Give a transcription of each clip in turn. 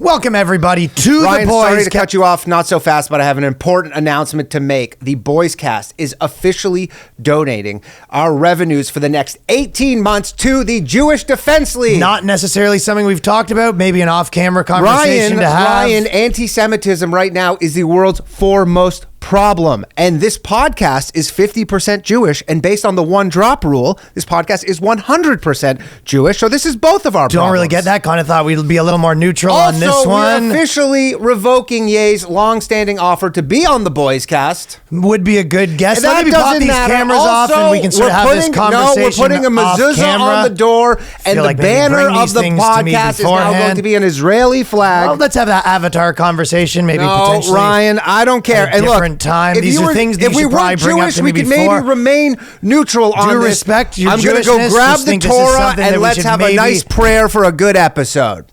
Welcome, everybody, to Ryan, the Boyscast. Sorry to cut you off, not so fast, but I have an important announcement to make. The Boyscast is officially donating our revenues for the next 18 months to the Jewish Defense League. Not necessarily something we've talked about, maybe an off-camera conversation to have. Ryan, anti-Semitism right now is the world's foremost problem. And this podcast is 50% Jewish. And based on the one drop rule, this podcast is 100% Jewish. So this is both of our problems. Don't really get that. Kind of thought we'd be a little more neutral on this one. We're officially revoking Ye's long-standing offer to be on the Boyscast. Would be a good guess. That Let me pop these cameras off and we can sort of have this conversation. No, we're putting a mezuzah on the door, and the banner of the podcast is now going to be an Israeli flag. Well, let's have that Avatar conversation, maybe potentially. Ryan, I don't care. At a different time. These are things that you should probably bring up to me before. We could maybe remain neutral on this. Due respect your I'm going to go grab the Torah and let's have a nice prayer for a good episode.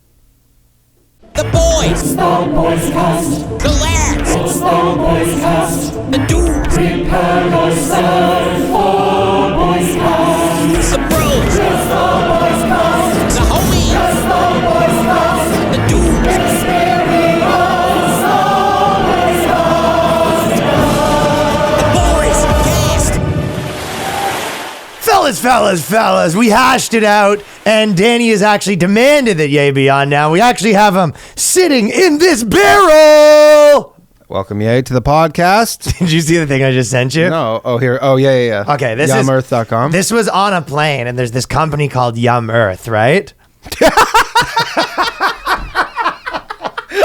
The boys. It's the Boyscast. The lads. It's the Boyscast. The dudes. Prepare yourself for Boyscast. The bros. It's the Boyscast. The homies. It's the Boyscast. The dudes. Experience the Boyscast. The Boyscast. Fellas, we hashed it out, and Danny has actually demanded that Ye be on now. We actually have him sitting in this barrel. Welcome, Ye, to the podcast. Did you see the thing I just sent you? No. Oh, here. Oh, yeah. Okay, this Yumearth.com. This was on a plane, and there's this company called Yum Earth, right?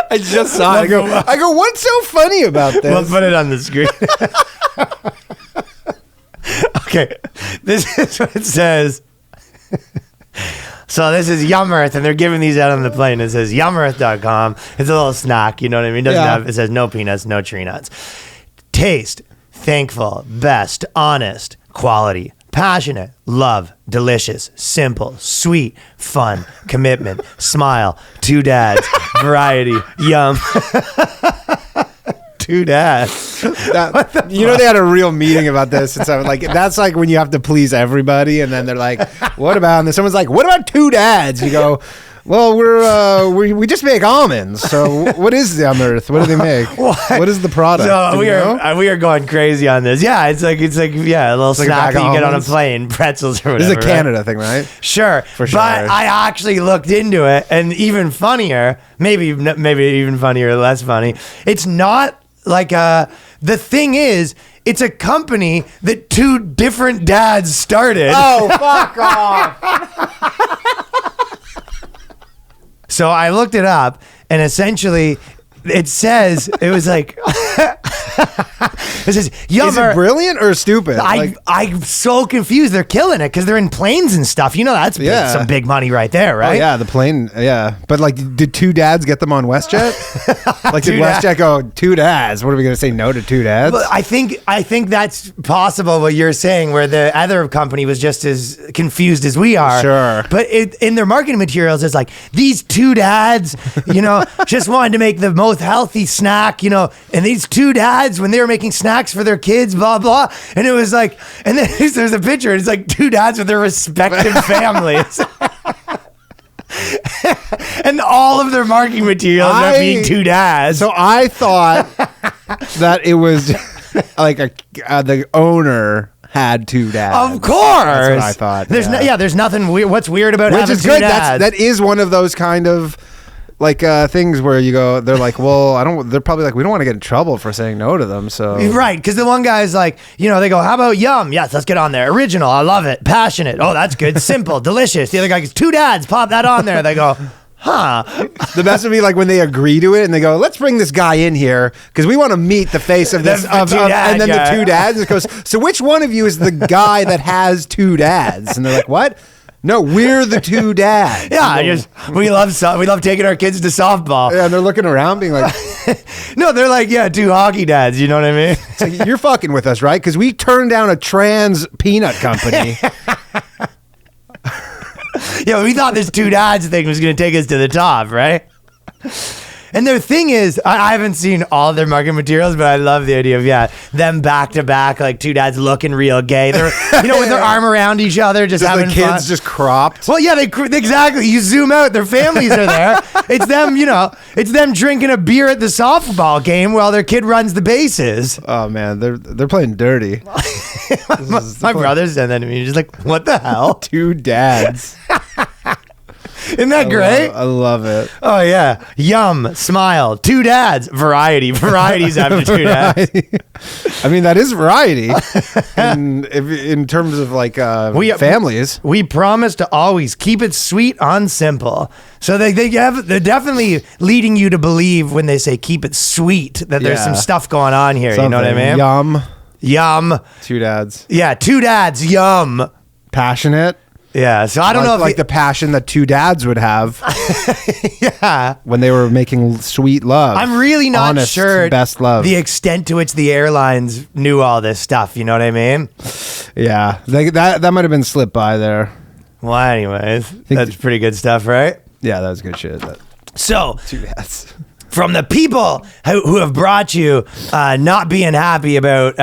I just saw it. I go, what's so funny about this? We'll put it on the screen. Okay, this is what it says. So this is Yum Earth, and they're giving these out on the plane. It says yumearth.com. It's a little snack, you know what I mean? It says no peanuts, no tree nuts. Taste, thankful, best, honest, quality, passionate, love, delicious, simple, sweet, fun, commitment, smile, two dads, variety, yum. Two dads. They had a real meeting about this. And so, like, that's like when you have to please everybody, and then they're like, "What about?" And then someone's like, "What about two dads?" You go, "Well, we just make almonds. So what is the Earth? What do they make? What is the product?" So we are going crazy on this. Yeah, it's like a little snack that you get on a plane, pretzels or whatever. This is a Canada thing, right? Sure, For sure. But I actually looked into it, and even funnier, maybe even funnier or less funny. It's not like the thing is, it's a company that two different dads started. Oh, fuck off. So I looked it up, and essentially it says, it was like, it says, Is it brilliant or stupid? I'm so confused. They're killing it because they're in planes and stuff. You know, that's some big money right there, right? Oh, yeah, the plane, yeah. But, like, did two dads get them on WestJet? Like, did WestJet go, two dads? What are we going to say, no to two dads? But I think that's possible what you're saying, where the other company was just as confused as we are. Sure. But in their marketing materials, it's like, these two dads, just wanted to make the most healthy snack, and these two dads, when they were making snacks for their kids, blah, blah. And it was like, and then there's a picture, and it's like two dads with their respective families. And all of their marketing materials are being two dads. So I thought that it was like the owner had two dads. Of course. That's what I thought. There's nothing weird. What's weird about having two good. dads? That is one of those kind of like things where you go, they're like, well, they're probably like, we don't want to get in trouble for saying no to them. So right, because the one guy's like, they go, how about yum? Yes, let's get on there. Original, I love it. Passionate, oh, that's good. Simple, delicious. The other guy goes, two dads, pop that on there. They go, huh. The best would be like when they agree to it and they go, let's bring this guy in here because we want to meet the face of this and then the two dads. It goes, so which one of you is the guy that has two dads? And they're like, what? No, we're the two dads. Yeah, we love taking our kids to softball. Yeah, and they're looking around being like, no, they're like, yeah, two hockey dads. You know what I mean? It's like, you're fucking with us, right? Because we turned down a trans peanut company. Yeah, we thought this two dads thing was going to take us to the top, right? And their thing is, I haven't seen all their marketing materials, but I love the idea of them back to back, like two dads looking real gay. They're with their arm around each other, just having the kids fun. just cropped. Well, yeah, exactly. You zoom out, their families are there. It's them, it's them drinking a beer at the softball game while their kid runs the bases. Oh man, they're playing dirty. My brother said that to me. He's just like, what the hell? Two dads. Isn't that great? I love it. Oh yeah. Yum, smile, two dads, varieties after two dads. I mean, that is variety in terms of like families. We promise to always keep it sweet on simple. So they're definitely leading you to believe when they say keep it sweet that there's some stuff going on here. You know what I mean? Yum. Two dads. Yeah, two dads. Yum. Passionate. Yeah, so I don't know if like the passion that two dads would have. Yeah, when they were making sweet love. I'm really not honest, sure best love. the extent to which the airlines knew all this stuff. You know what I mean? Yeah, that might have been slipped by there. Well, anyways, that's pretty good stuff, right? Yeah, that was good shit. So two dads. From the people who have brought you not being happy about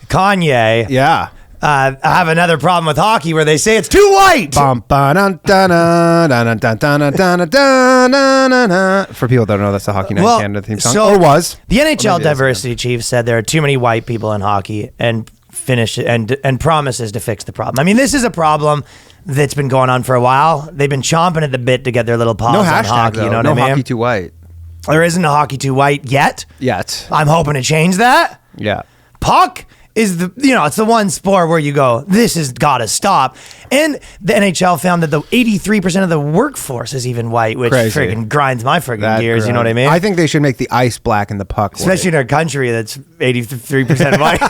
Kanye. Yeah. I have another problem with hockey where they say it's too white. For people that don't know, that's the Hockey Night in Canada theme song. Or was. The NHL diversity chief said there are too many white people in hockey and promises to fix the problem. I mean, this is a problem that's been going on for a while. They've been chomping at the bit to get their little paws on hockey. Though. You know what I mean? No hockey too white. There isn't a hockey too white yet. I'm hoping to change that. Yeah. Puck is it's the one sport where you go, this has got to stop. And the NHL found that the 83% of the workforce is even white, which friggin' grinds my friggin' gears. You know what I mean? I think they should make the ice black and the puck white. Especially in our country that's 83% white.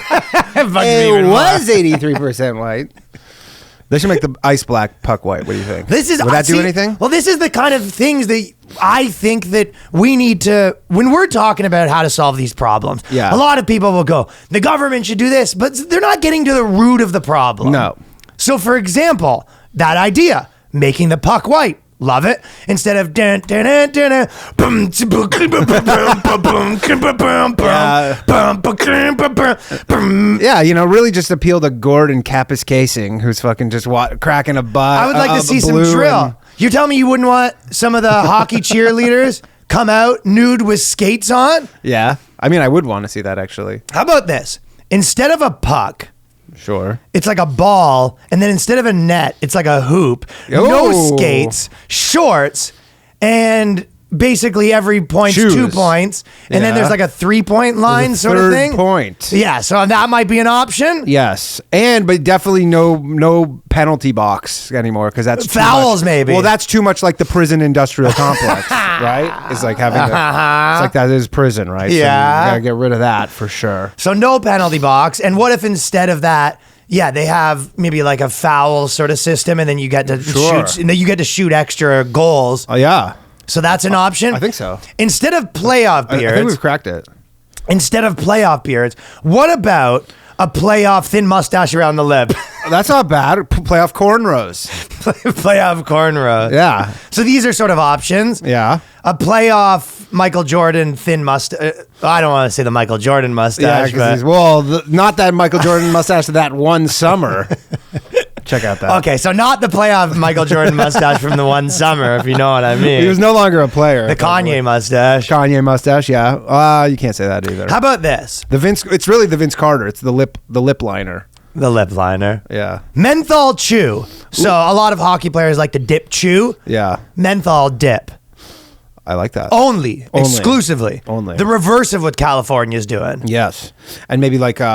It was 83% white. They should make the ice black, puck white. What do you think? Would that do anything? Well, this is the kind of things that I think that we need to, when we're talking about how to solve these problems, a lot of people will go, the government should do this, but they're not getting to the root of the problem. No. So, for example, that idea, making the puck white. Love it. Instead of yeah, really just appeal to Gordon Kappas Casing, who's fucking just cracking a butt. I would like to see some drill. You tell me you wouldn't want some of the hockey cheerleaders come out nude with skates on? Yeah. I mean, I would want to see that, actually. How about this? Instead of a puck, sure, it's like a ball, and then instead of a net, it's like a hoop. Oh. No skates, shorts, and basically every point's 2 points, and then there's like a 3-point line sort of thing. Point. Yeah, so that might be an option. Yes, but definitely no penalty box anymore, because that's fouls maybe. Well, that's too much like the prison industrial complex, right? It's like having it's like that is prison, right? Yeah, so you gotta get rid of that for sure. So no penalty box, and what if instead of that? Yeah, they have maybe like a foul sort of system, and then you get to shoot. And then you get to shoot extra goals. Oh yeah. So that's an option? I think so. Instead of playoff beards... I think we've cracked it. Instead of playoff beards, what about a playoff thin mustache around the lip? That's not bad. Playoff cornrows. Playoff cornrows. Yeah. So these are sort of options. Yeah. A playoff Michael Jordan thin mustache. I don't want to say the Michael Jordan mustache, but... not that Michael Jordan mustache that one summer. Check out that. Okay, so not the playoff Michael Jordan mustache from the one summer, if you know what I mean. He was no longer a player. The Kanye mustache. Kanye mustache, yeah. You can't say that either. How about this? It's really the Vince Carter. It's the lip liner. The lip liner. Yeah. Menthol chew. So a lot of hockey players like to dip chew. Yeah. Menthol dip. I like that. Only. Exclusively. Only. The reverse of what California's doing. Yes. And maybe like in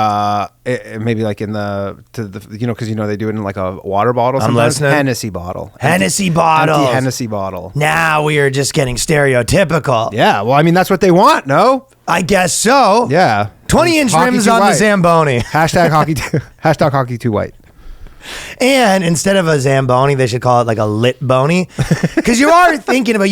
the because they do it in like a water bottle sometimes. I'm listening. Hennessy bottle. Hennessy bottle. Empty Hennessy bottle. Now we are just getting stereotypical. Yeah. Well, I mean, that's what they want, no? I guess so. Yeah. 20-inch rims on the Zamboni. Hashtag hockey too white. And instead of a Zamboni, they should call it like a lit bony. Because you are thinking about,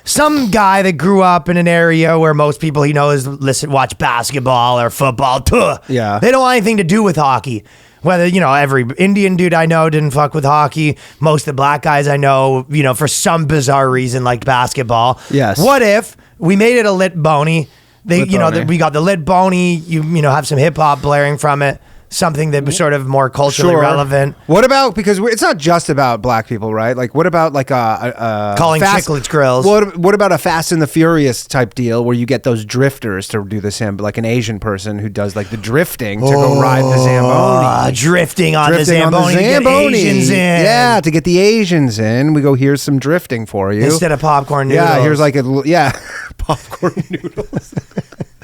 some guy that grew up in an area where most people he knows watch basketball or football. Yeah. They don't want anything to do with hockey. Whether, every Indian dude I know didn't fuck with hockey. Most of the black guys I know, for some bizarre reason, liked basketball. Yes. What if we made it a lit bony? Lit bony. We got the lit bony. You have some hip hop blaring from it. Something that was sort of more culturally relevant. What about, because it's not just about black people, right? Like, what about like calling chiclets grills? What about a Fast and the Furious type deal where you get those drifters to do the same, like an Asian person who does like the drifting to go ride the Zamboni, drifting on the Zamboni to get Asians in. Yeah, to get the Asians in, we go, here's some drifting for you instead of popcorn noodles. Yeah, here's like popcorn noodles.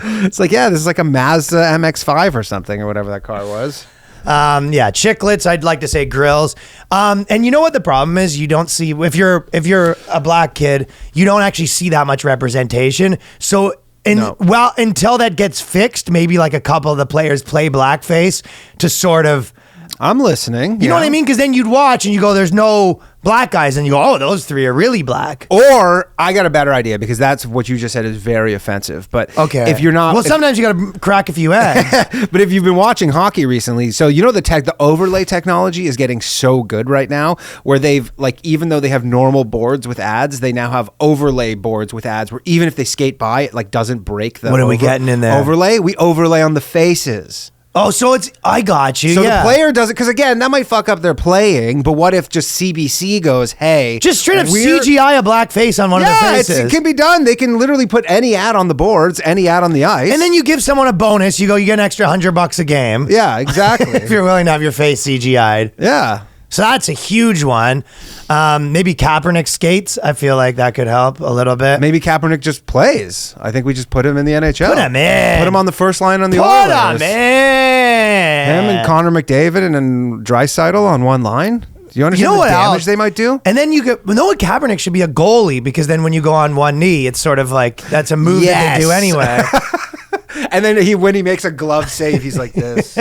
It's like, this is like a Mazda MX-5 or something, or whatever that car was. Chiclets. I'd like to say grills. And you know what the problem is? You don't see, if you're a black kid, you don't actually see that much representation. So until that gets fixed, maybe like a couple of the players play blackface to sort of. I'm listening. You know what I mean? Because then you'd watch and you go, there's no black guys, and you go, oh, those three are really black. Or I got a better idea, because that's what you just said is very offensive. But okay, if you're not, sometimes you got to crack a few eggs. But if you've been watching hockey recently, so the overlay technology is getting so good right now, where they've even though they have normal boards with ads, they now have overlay boards with ads where even if they skate by, it doesn't break the. What are we getting in there? Overlay. We overlay on the faces. Oh, so I got you. So the player does it, because again, that might fuck up their playing, but what if just CBC goes, hey. Just straight up CGI a black face on one of the faces. It can be done. They can literally put any ad on the boards, any ad on the ice. And then you give someone a bonus. You get an extra $100 a game. Yeah, exactly. If you're willing to have your face CGI'd. Yeah. So that's a huge one. Maybe Kaepernick skates. I feel like that could help a little bit. Maybe Kaepernick just plays. I think we just put him in the NHL. Put him in. Put him on the first line on the Overlays. Oilers. Put him in. Him and Connor McDavid and Draisaitl on one line. Do you understand the damage they might do? And then Kaepernick should be a goalie, because then when you go on one knee, it's sort of like that's a move that they do anyway. And then when he makes a glove save, he's like this.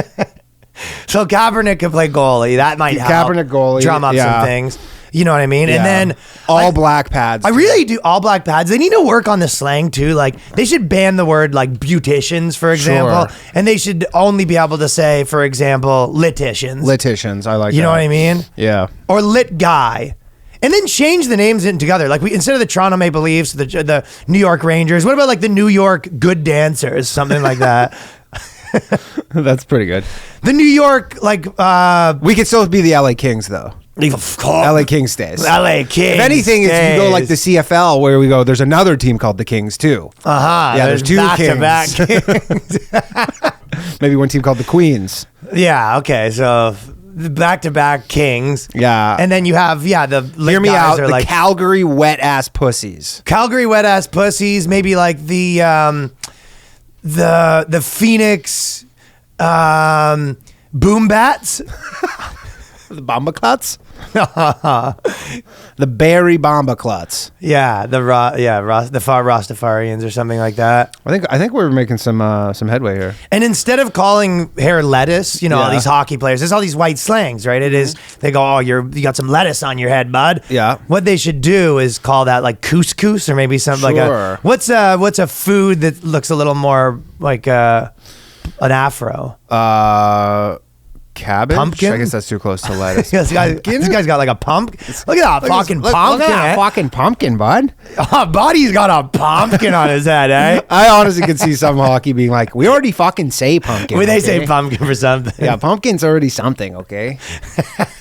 So Kaepernick could play goalie. That might help. Kaepernick goalie. Drum up some things. You know what I mean? Yeah. And then all black pads. I really do all black pads. They need to work on the slang too. Like they should ban the word like beauticians, for example. Sure. And they should only be able to say, for example, liticians. Liticians. I like that. You know what I mean? Yeah. Or lit guy. And then change the names in together. Like instead of the Toronto Maple Leafs, the New York Rangers, what about like the New York Good Dancers? Something like that. That's pretty good. The New York, we could still be the LA Kings, though. Of course. LA Kings stays. LA Kings. If anything, it's you go like the CFL, where we go, there's another team called the Kings, too. Yeah, there's two back-to-back Kings. Maybe one team called the Queens. Yeah, okay. So the back-to-back Kings. Yeah. And then you have, the Hear me out, are the like Calgary wet-ass pussies. Calgary wet-ass pussies. Maybe like the Phoenix boom bats. The Bombacluts? The Barry Bombacluts. Yeah, the far Rastafarians or something like that. I think we're making some headway here. And instead of calling hair lettuce, all these hockey players, there's all these white slangs, right? It is, they go, oh, you got some lettuce on your head, bud. Yeah. What they should do is call that like couscous, or maybe something Sure. like what's a food that looks a little more like an afro? Cabbage? Pumpkin? I guess that's too close to lettuce. this guy's got like a pumpkin. Look at that fucking pumpkin. Look at that fucking pumpkin, bud. Oh, Buddy's got a pumpkin on his head, eh? I honestly could see some hockey being like, we already fucking say pumpkin. They say pumpkin for something. Yeah, pumpkin's already something, okay?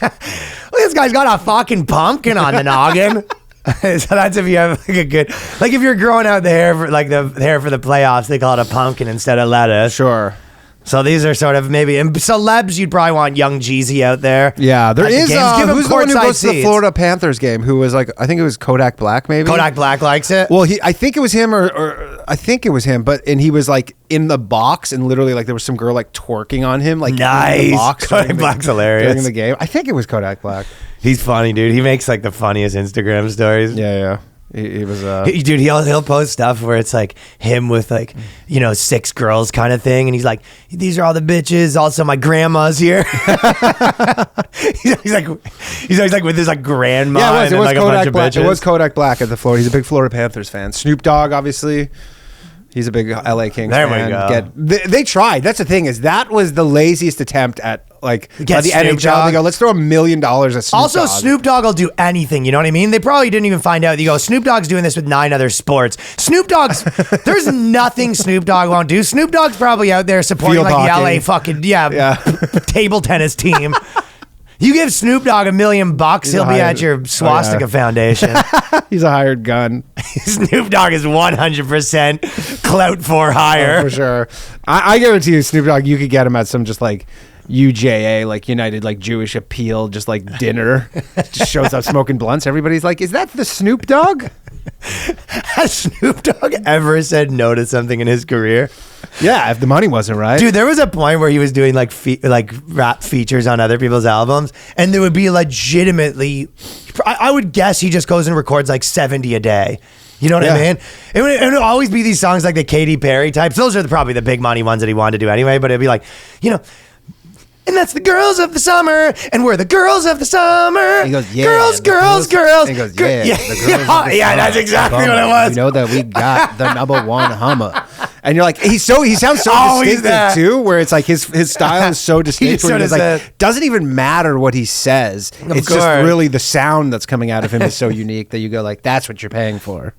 Look, this guy's got a fucking pumpkin on the noggin. So that's if you have like a good, like if you're growing out the hair for the playoffs, they call it a pumpkin instead of lettuce. Sure. So these are sort of maybe celebs. You'd probably want young Jeezy out there. Yeah, there is. Who's the one who goes to the seats. Florida Panthers game? Who was like, I think it was Kodak Black, maybe. Kodak Black likes it. Well, I think it was him, or I think it was him. And he was like in the box, and literally like there was some girl like twerking on him, like nice. in the box. Kodak Black's hilarious during the game. I think it was Kodak Black. He's funny, dude. He makes like the funniest Instagram stories. Yeah. He was dude, he'll post stuff where it's like him with like 6 girls kind of thing, and he's like, these are all the bitches, also my grandma's here. he's always like with his like grandma. Yeah, it was like Kodak a bunch of Black. bitches. It was Kodak Black at the Florida. He's a big Florida Panthers fan. Snoop Dogg, obviously. He's a big LA Kings there fan. We go. They tried. That's the thing, is that was the laziest attempt at like Get by the Snoop NHL. Dogg. They go, let's throw $1 million at Snoop Also, Dogg. Snoop Dogg will do anything. You know what I mean? They probably didn't even find out. You go, Snoop Dogg's doing this with 9 other sports. Snoop Dogg's, there's nothing Snoop Dogg won't do. Snoop Dogg's probably out there supporting Field like hockey. the LA fucking, table tennis team. You give Snoop Dogg $1 million, he'll be at your swastika foundation. He's a hired gun. Snoop Dogg is 100% clout for hire. For sure. I guarantee you, Snoop Dogg, you could get him at some just like UJA, like United like Jewish Appeal, just like dinner. Just shows up smoking blunts. Everybody's like, is that the Snoop Dogg? Has Snoop Dogg ever said no to something in his career? Yeah, if the money wasn't right. Dude, there was a point where he was doing like rap features on other people's albums, and there would be legitimately, I would guess he just goes and records like 70 a day. You know what I mean? It would always be these songs like the Katy Perry types. Those are probably the big money ones that he wanted to do anyway, but it'd be like, you know, and that's the girls of the summer, and we're the girls of the summer. He goes, yeah. Girls. He goes, yeah. The girls of the summer. That's exactly what it was. You know that we got the #1 Hummer. And you're like, he sounds so Always distinctive that. too, where it's like his style is so distinct. He's Where so it's like, doesn't even matter what he says. It's just course. really the sound that's coming out of him is so unique that you go like, that's what you're paying for.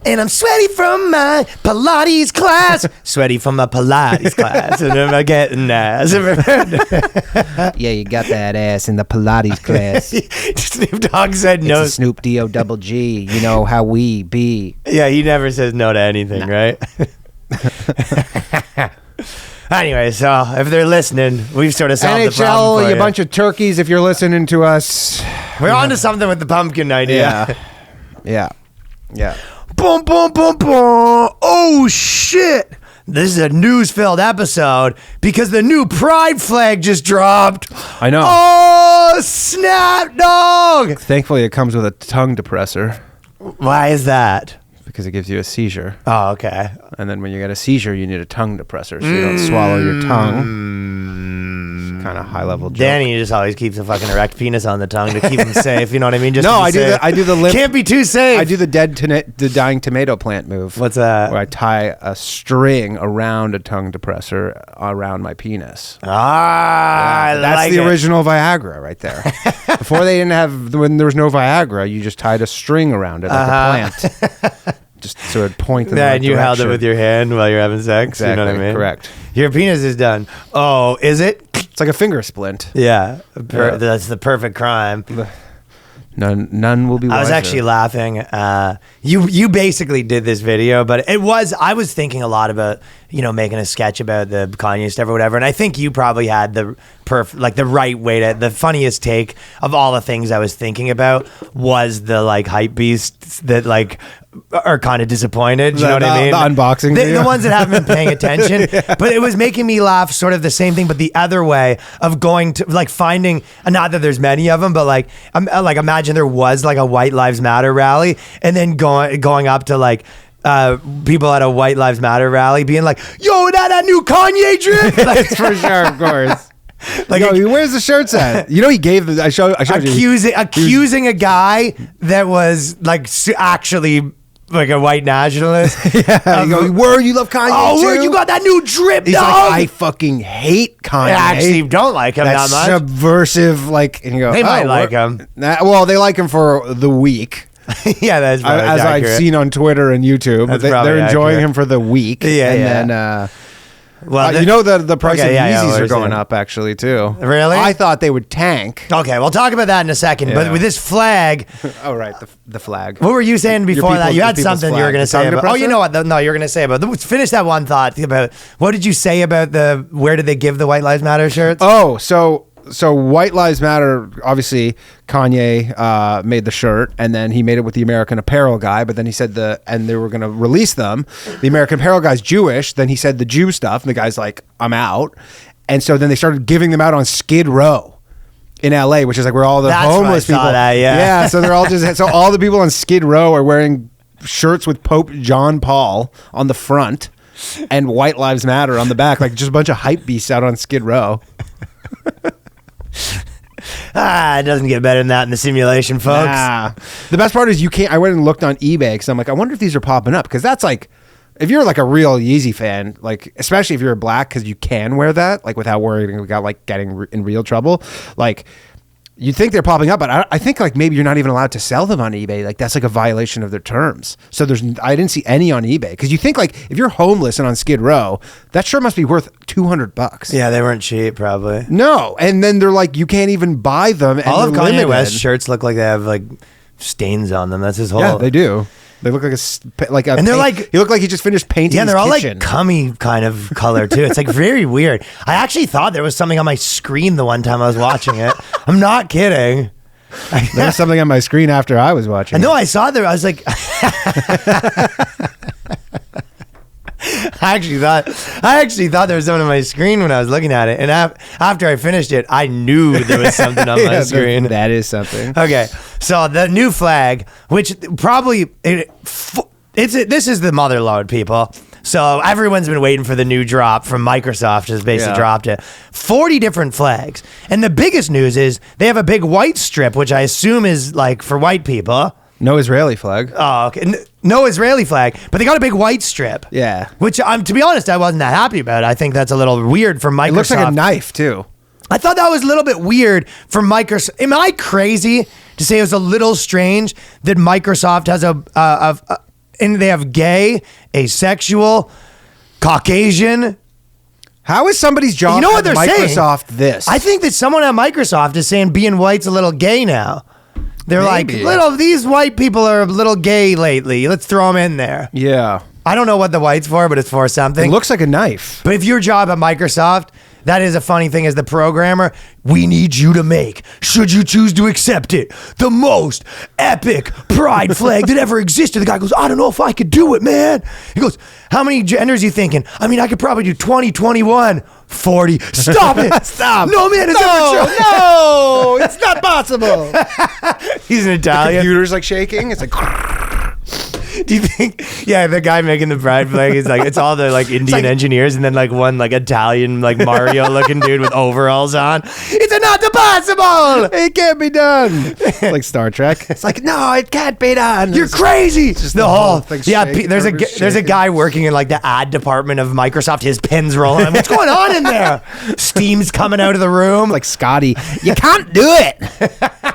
And I'm sweaty from my Pilates class. Sweaty from my Pilates class. And I'm getting ass. Yeah, you got that ass in the Pilates class. Snoop Dogg said no. It's a Snoop D-O-double-G. You know how we be. Yeah, he never says no to anything, right? Anyway, so if they're listening, we've sort of solved the problem for NHL, you bunch of turkeys, if you're listening to us. We're on to something with the pumpkin idea. Yeah. Boom, boom, boom, boom. Oh, shit. This is a news-filled episode because the new pride flag just dropped. I know. Oh, snap, dog. Thankfully, it comes with a tongue depressor Why is that? because it gives you a seizure. Oh, okay. And then when you get a seizure, you need a tongue depressor so you don't swallow your tongue. Kind of high-level joke. Danny just always keeps a fucking erect penis on the tongue to keep him safe. You know what I mean? Just No, to be safe. I do the limp. Can't be too safe. I do the the dying tomato plant move. What's that? Where I tie a string around a tongue depressor around my penis. I That's like the it. original Viagra right there. Before they didn't have, when there was no Viagra, you just tied a string around it like a plant. Just so it'd point in the Yeah, right and you held it direction. with your hand while you're having sex. Exactly, You know what I mean? correct. Your penis is done. Oh, is it? It's like a finger splint. Yeah. Yeah. That's the perfect crime. None will be wiser. I was actually laughing. You basically did this video, but I was thinking a lot about, making a sketch about the Kanye stuff or whatever. And I think you probably had the right way the funniest take of all the things I was thinking about was the hype beasts that are kind of disappointed. You know what I mean? The unboxing The video. ones that haven't been paying attention. But it was making me laugh sort of the same thing, but the other way of going to finding, not that there's many of them, but imagine there was a White Lives Matter rally and then going up to people at a White Lives Matter rally being like, yo, that new Kanye drip? That's for sure, of course. Where's the shirts at? He gave the. I showed you. Accusing a guy that was actually a white nationalist. Yeah, you love Kanye Oh, too? word, you got that new drip, He's dog. like, I fucking hate Kanye. I actually don't like him That's that much. subversive. And you go, They might like we're- him. Well, they like him for the week. Yeah, that's probably As I've accurate. seen on Twitter and YouTube. That's They're probably enjoying accurate. him for the week. Yeah, and yeah. then Well, the price Okay, of yeah, Yeezys what are we're going saying. up actually too. Really? I thought they would tank. Okay, we'll talk about that in a second. Yeah. But with this flag, Oh right, the flag. what were you saying before that? You had people's something you were flag. going to The say tongue about. Oh, you depressor? know what? No, you're going to say about. Finish that one thought about. What did you say about where did they give the White Lives Matter shirts? Oh, so White Lives Matter, obviously Kanye made the shirt and then he made it with the American Apparel guy, but then he said and they were going to release them. The American Apparel guy's Jewish, then he said the Jew stuff and the guy's like, I'm out. And so then they started giving them out on Skid Row in LA, which is where all the That's where I homeless saw people. that, yeah. Yeah, so they're all so all the people on Skid Row are wearing shirts with Pope John Paul on the front and White Lives Matter on the back, just a bunch of hype beasts out on Skid Row. It doesn't get better than that in the simulation, folks. Nah. The best part is you can't. I went and looked on eBay because I'm like, I wonder if these are popping up because that's If you're like a real Yeezy fan, like especially if you're a black, because you can wear that, like without worrying about like getting in real trouble, like you think they're popping up, but I think like maybe you're not even allowed to sell them on eBay. Like that's like a violation of their terms. So I didn't see any on eBay because you think like if you're homeless and on Skid Row, that shirt must be worth $200. Yeah, they weren't cheap, probably. No, and then they're like you can't even buy them. And all of Kanye limited. West shirts look like they have like stains on them. That's his whole. Yeah, they do. They look like a and they're like he looked like he just finished painting. Yeah, they're all kitchen. like cummy kind of color too. It's like very weird. I actually thought there was something on my screen the one time I was watching it. I'm not kidding. There was something on my screen after I was watching. I saw there. I was like, I actually thought there was something on my screen when I was looking at it, and after I finished it, I knew there was something on my screen. That is something. Okay, so the new flag, which probably this is the mother load, people. So everyone's been waiting for the new drop from Microsoft. Just basically dropped it. 40 different flags, and the biggest news is they have a big white strip, which I assume is like for white people. No Israeli flag. Oh, okay. No Israeli flag, but they got a big white strip. Yeah. Which, to be honest, I wasn't that happy about. I think that's a little weird for Microsoft. It looks like a knife, too. I thought that was a little bit weird for Microsoft. Am I crazy to say it was a little strange that Microsoft has and they have gay, asexual, Caucasian. How is somebody's job You know what at they're Microsoft saying? this? I think that someone at Microsoft is saying being white's a little gay now. They're Maybe. like, these white people are a little gay lately. Let's throw them in there. Yeah. I don't know what the white's for, but it's for something. It looks like a knife. But if your job at Microsoft, that is a funny thing as the programmer, we need you to make, should you choose to accept it, the most epic pride flag that ever existed. The guy goes, I don't know if I could do it, man. He goes, how many genders are you thinking? I mean, I could probably do 20, 21, 40. Stop it. Stop. No, man, it's ever true. No, it's not possible. He's an Italian. Computer's like shaking. It's like... Do you think? Yeah, the guy making the pride flag is like it's all the like Indian engineers, and then like one like Italian like Mario looking dude with overalls on. It's not possible. It can't be done. Like Star Trek. It's like no, it can't be done. You're crazy. Just the whole thing. There's a guy working in like the ad department of Microsoft. His pen's rolling. What's going on in there? Steam's coming out of the room. Like Scotty, you can't do it.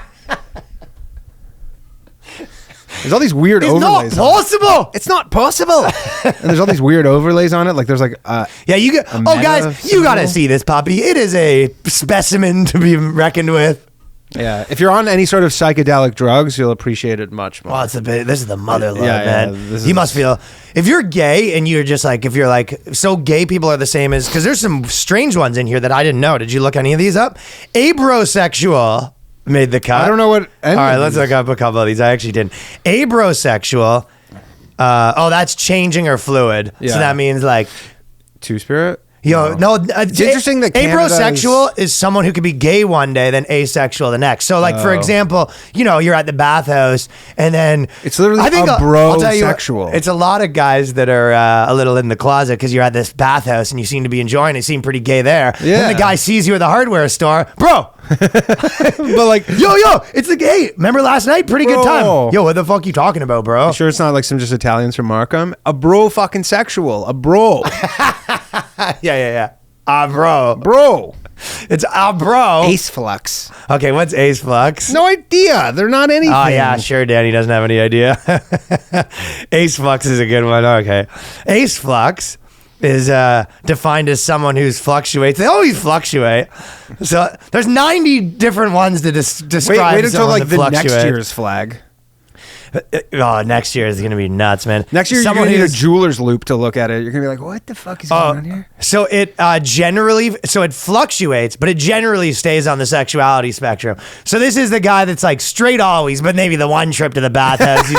There's all these weird overlays. It's not possible. It's not possible. And there's all these weird overlays on it. Like there's like yeah, you get. Oh, guys, you gotta see this puppy. It is a specimen to be reckoned with. Yeah, if you're on any sort of psychedelic drugs, you'll appreciate it much more. Well, this is the motherlode, Yeah, man. You must feel if you're gay and you're just like if you're like so gay people are the same as because there's some strange ones in here that I didn't know. Did you look any of these up? Abrosexual made the cut. I don't know what. All right, let's look up a couple of these. I actually didn't. Abrosexual. That's changing or fluid. Yeah. So that means like Two-spirit. no. It's interesting that abrosexual is someone who could be gay one day, then asexual the next. So, like for example, you're at the bathhouse, and then it's literally I'll tell you what, brosexual. it's a lot of guys that are a little in the closet because you're at this bathhouse and you seem to be enjoying it. Seem pretty gay there. Yeah. Then the guy sees you at the hardware store, bro. But like, yo, it's the gay. Remember last night? Pretty good time. Yo, what the fuck you talking about, bro? You sure it's not like some just Italians from Markham? A bro fucking sexual. A bro. Yeah. Bro. Bro. It's bro. Ace flux. Okay, what's ace flux? No idea. They're not anything. Oh, yeah, sure, Danny doesn't have any idea. Ace flux is a good one. Okay. Ace flux is defined as someone who's fluctuates. They always fluctuate. So there's 90 different ones to describe Wait until like the fluctuates. next year's flag. Oh, next year is going to be nuts, man. Next year, you're going to need a jeweler's loop to look at it. You're going to be like, what the fuck is going on here? So it it fluctuates, but it generally stays on the sexuality spectrum. So this is the guy that's like straight always, but maybe the one trip to the bathhouse.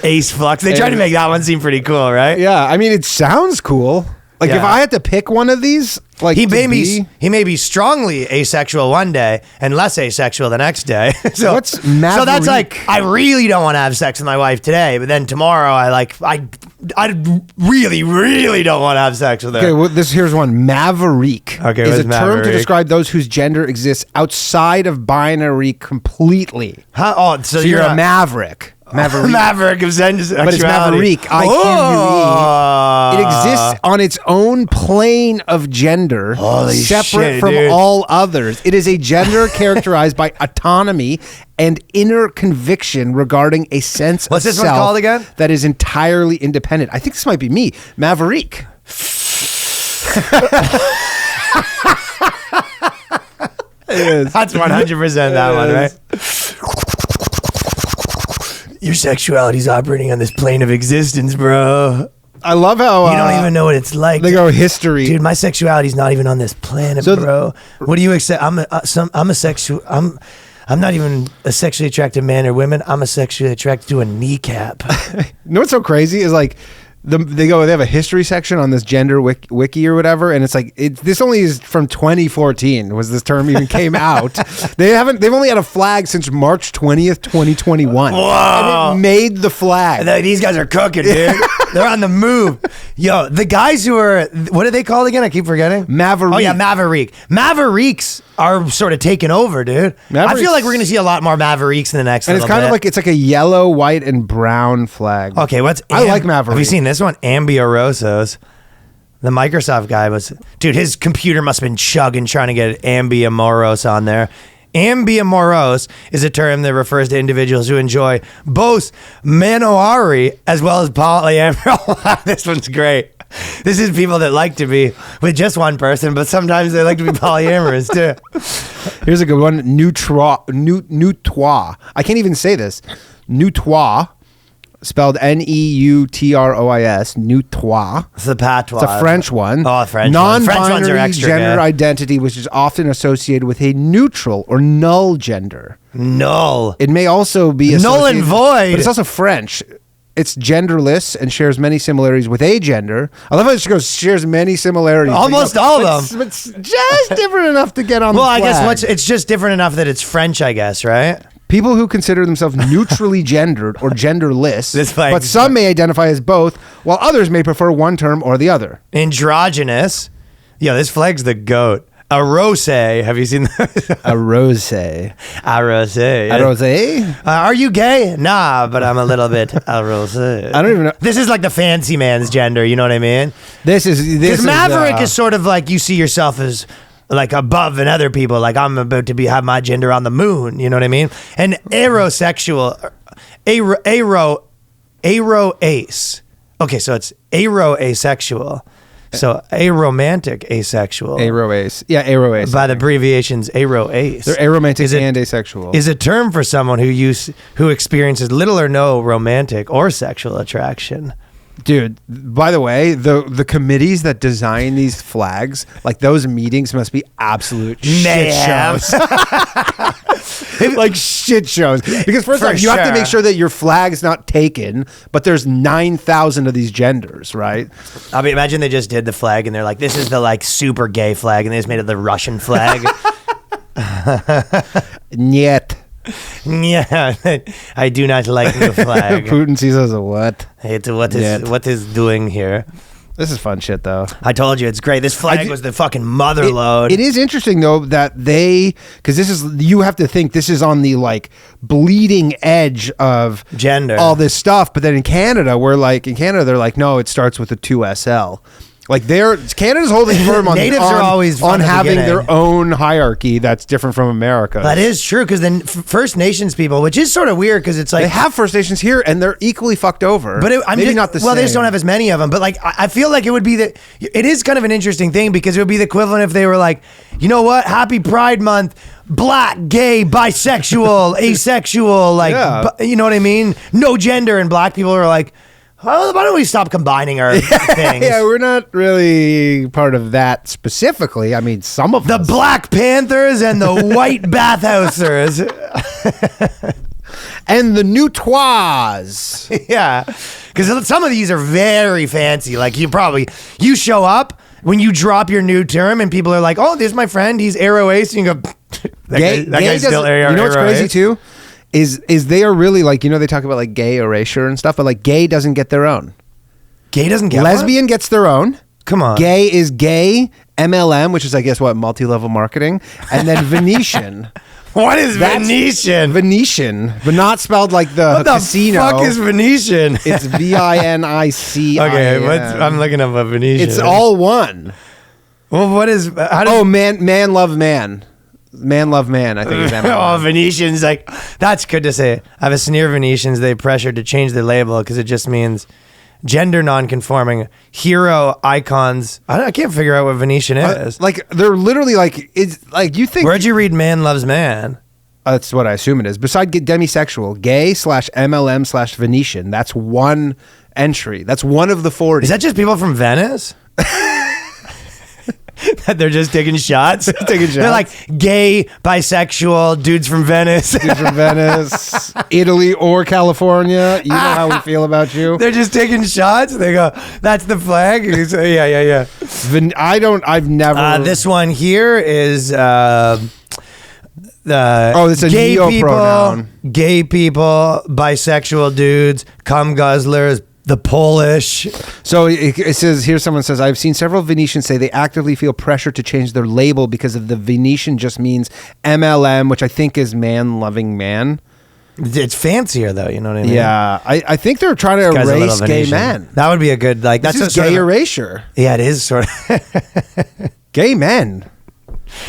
Ace flux. They try to make that one seem pretty cool, right? Yeah, I mean, it sounds cool. Like if I had to pick one of these, like he may be strongly asexual one day and less asexual the next day. So that's like I really don't want to have sex with my wife today, but then tomorrow I really don't want to have sex with her. Okay, well, here's one. Maverick is a term to describe those whose gender exists outside of binary completely. So you're a maverick. Maverick of sexuality. But it's Maverick. IQUE. It exists on its own plane of gender, separate shit, from dude. all others. It is a gender characterized by autonomy and inner conviction regarding a sense What's of this self one called again? that is entirely independent. I think this might be me, Maverick. That's 100% that one, right? Your sexuality's operating on this plane of existence, bro. I love how You don't even know what it's like. they go history. Dude, my sexuality's not even on this planet, bro. What do you accept? I'm a sexual. I'm not even a sexually attracted man or women. I'm a sexually attracted to a kneecap. You know what's so crazy is like they have a history section on this gender wiki or whatever, and it's like this only is from 2014 was this term even came out. They've only had a flag since March 20th 2021. Whoa. And it made the flag. These guys are cooking, dude. They're on the move. Yo, the guys who are, what are they called again? I keep forgetting. Maverick. Oh yeah, Maverick. Mavericks are sort of taking over, dude. I feel like we're gonna see a lot more Mavericks in the next. And it's kind of like it's like a yellow, white, and brown flag. Okay, I like Maverick. Have you seen this one? Ambiorosos. The Microsoft guy dude, his computer must have been chugging trying to get Ambiamoros on there. Ambiamoros is a term that refers to individuals who enjoy both monoary as well as polyamory. This one's great. This is people that like to be with just one person, but sometimes they like to be polyamorous too. Here's a good one. Neutrois. I can't even say this. Neutrois, spelled Neutrois. Neutrois. It's the patois. It's a French one. Oh, French Non-binary French ones are extra gender gay. identity, which is often associated with a neutral or null gender. Null. It may also be Null and associated- void. but it's also French. It's genderless and shares many similarities with a gender. I love how it goes shares many similarities. Almost all of them. It's just different enough to get on Well, the I flag. guess it's just different enough that it's French, I guess, right? People who consider themselves neutrally gendered or genderless, This flag but is some may identify as both, while others may prefer one term or the other. Androgynous. Yo, this flag's the goat. A rose. Have you seen that? A rose. A rose. A rose? Are you gay? Nah, but I'm a little bit a rose. I don't even know. This is like the fancy man's gender. You know what I mean? This is Because Maverick is sort of like you see yourself as like above than other people. Like I'm about to have my gender on the moon. You know what I mean? And aerosexual, aroace. Okay, so it's aroasexual. So aromantic asexual. Aroace. Yeah, aroace. By the abbreviations aroace. They're aromantic and asexual. Is a term for someone who experiences little or no romantic or sexual attraction. Dude, by the way, the committees that design these flags, like those meetings must be absolute shit Mayhem. shows. Like shit shows. Because first For off, you have to sure. make sure that your flag's not taken, but there's 9,000 of these genders, right? I mean, imagine they just did the flag and they're like, this is the like super gay flag, and they just made it the Russian flag. Niet. Yeah, I do not like the flag. Putin sees us as a what? It's Niet. what is doing here. This is fun shit, though. I told you, it's great. This flag was the fucking mother load. It is interesting though that because you have to think this is on the like bleeding edge of Gender. all this stuff, but then in Canada they're like, no, it starts with a 2SL. Like Canada's holding firm on Natives are always on from the having beginning. their own hierarchy that's different from America. That is true, because then First Nations people, which is sort of weird, because it's like They have First Nations here, and they're equally fucked over. But maybe not the same. Well, they just don't have as many of them. But like, I feel like it would be it is kind of an interesting thing, because it would be the equivalent if they were like, you know what, Happy Pride Month, black, gay, bisexual, asexual, like, Yeah. you know what I mean? No gender, and black people are like, oh, why don't we stop combining our things? Yeah, we're not really part of that specifically. I mean, some of The us. Black Panthers and the White Bathhousers. And the Neutrois. Yeah, because some of these are very fancy. Like you show up when you drop your new term, and people are like, "Oh, this is my friend. He's Aero Ace." And you go, "That guy's still Aero." You know what's Aero crazy Ace? too? Is they are really like, you know, they talk about like gay erasure and stuff, but like gay doesn't get their own. Gay doesn't get Lesbian gets their own. one? Come on. Gay is gay, MLM, which is I guess what, multi-level marketing, and then Venetian. What is That's Venetian? Venetian, but not spelled like the What the casino. fuck is Venetian? It's Vinicin. Okay, I'm looking up what Venetian. It's all one. Well, what is? How does, Man love man. Man love man, I think is oh, Venetians, like, that's good to say. I have a sneer Venetians. They pressured to change the label because it just means gender non-conforming hero icons. I can't figure out what Venetian is. Like, they're literally like, it's like, you think. Where'd you read man loves man? That's what I assume it is. Besides demisexual, gay/MLM/Venetian. That's one entry. That's one of the 40. Is that just people from Venice? That they're just taking shots? They're like gay, bisexual, dudes from Venice. Dudes from Venice, Italy, or California. You know how we feel about you. They're just taking shots. They go, that's the flag. You say, yeah. I've never. This one here is it's a gay pronoun. Gay people, bisexual dudes, cum guzzlers, the Polish. So it says here, someone says, I've seen several Venetians say they actively feel pressure to change their label because of the Venetian just means MLM, which I think is man loving man. It's fancier though, you know what I mean? Yeah, I think they're trying to erase gay men. That would be a good, like, that's this is gay erasure. Yeah, it is sort of. Gay men.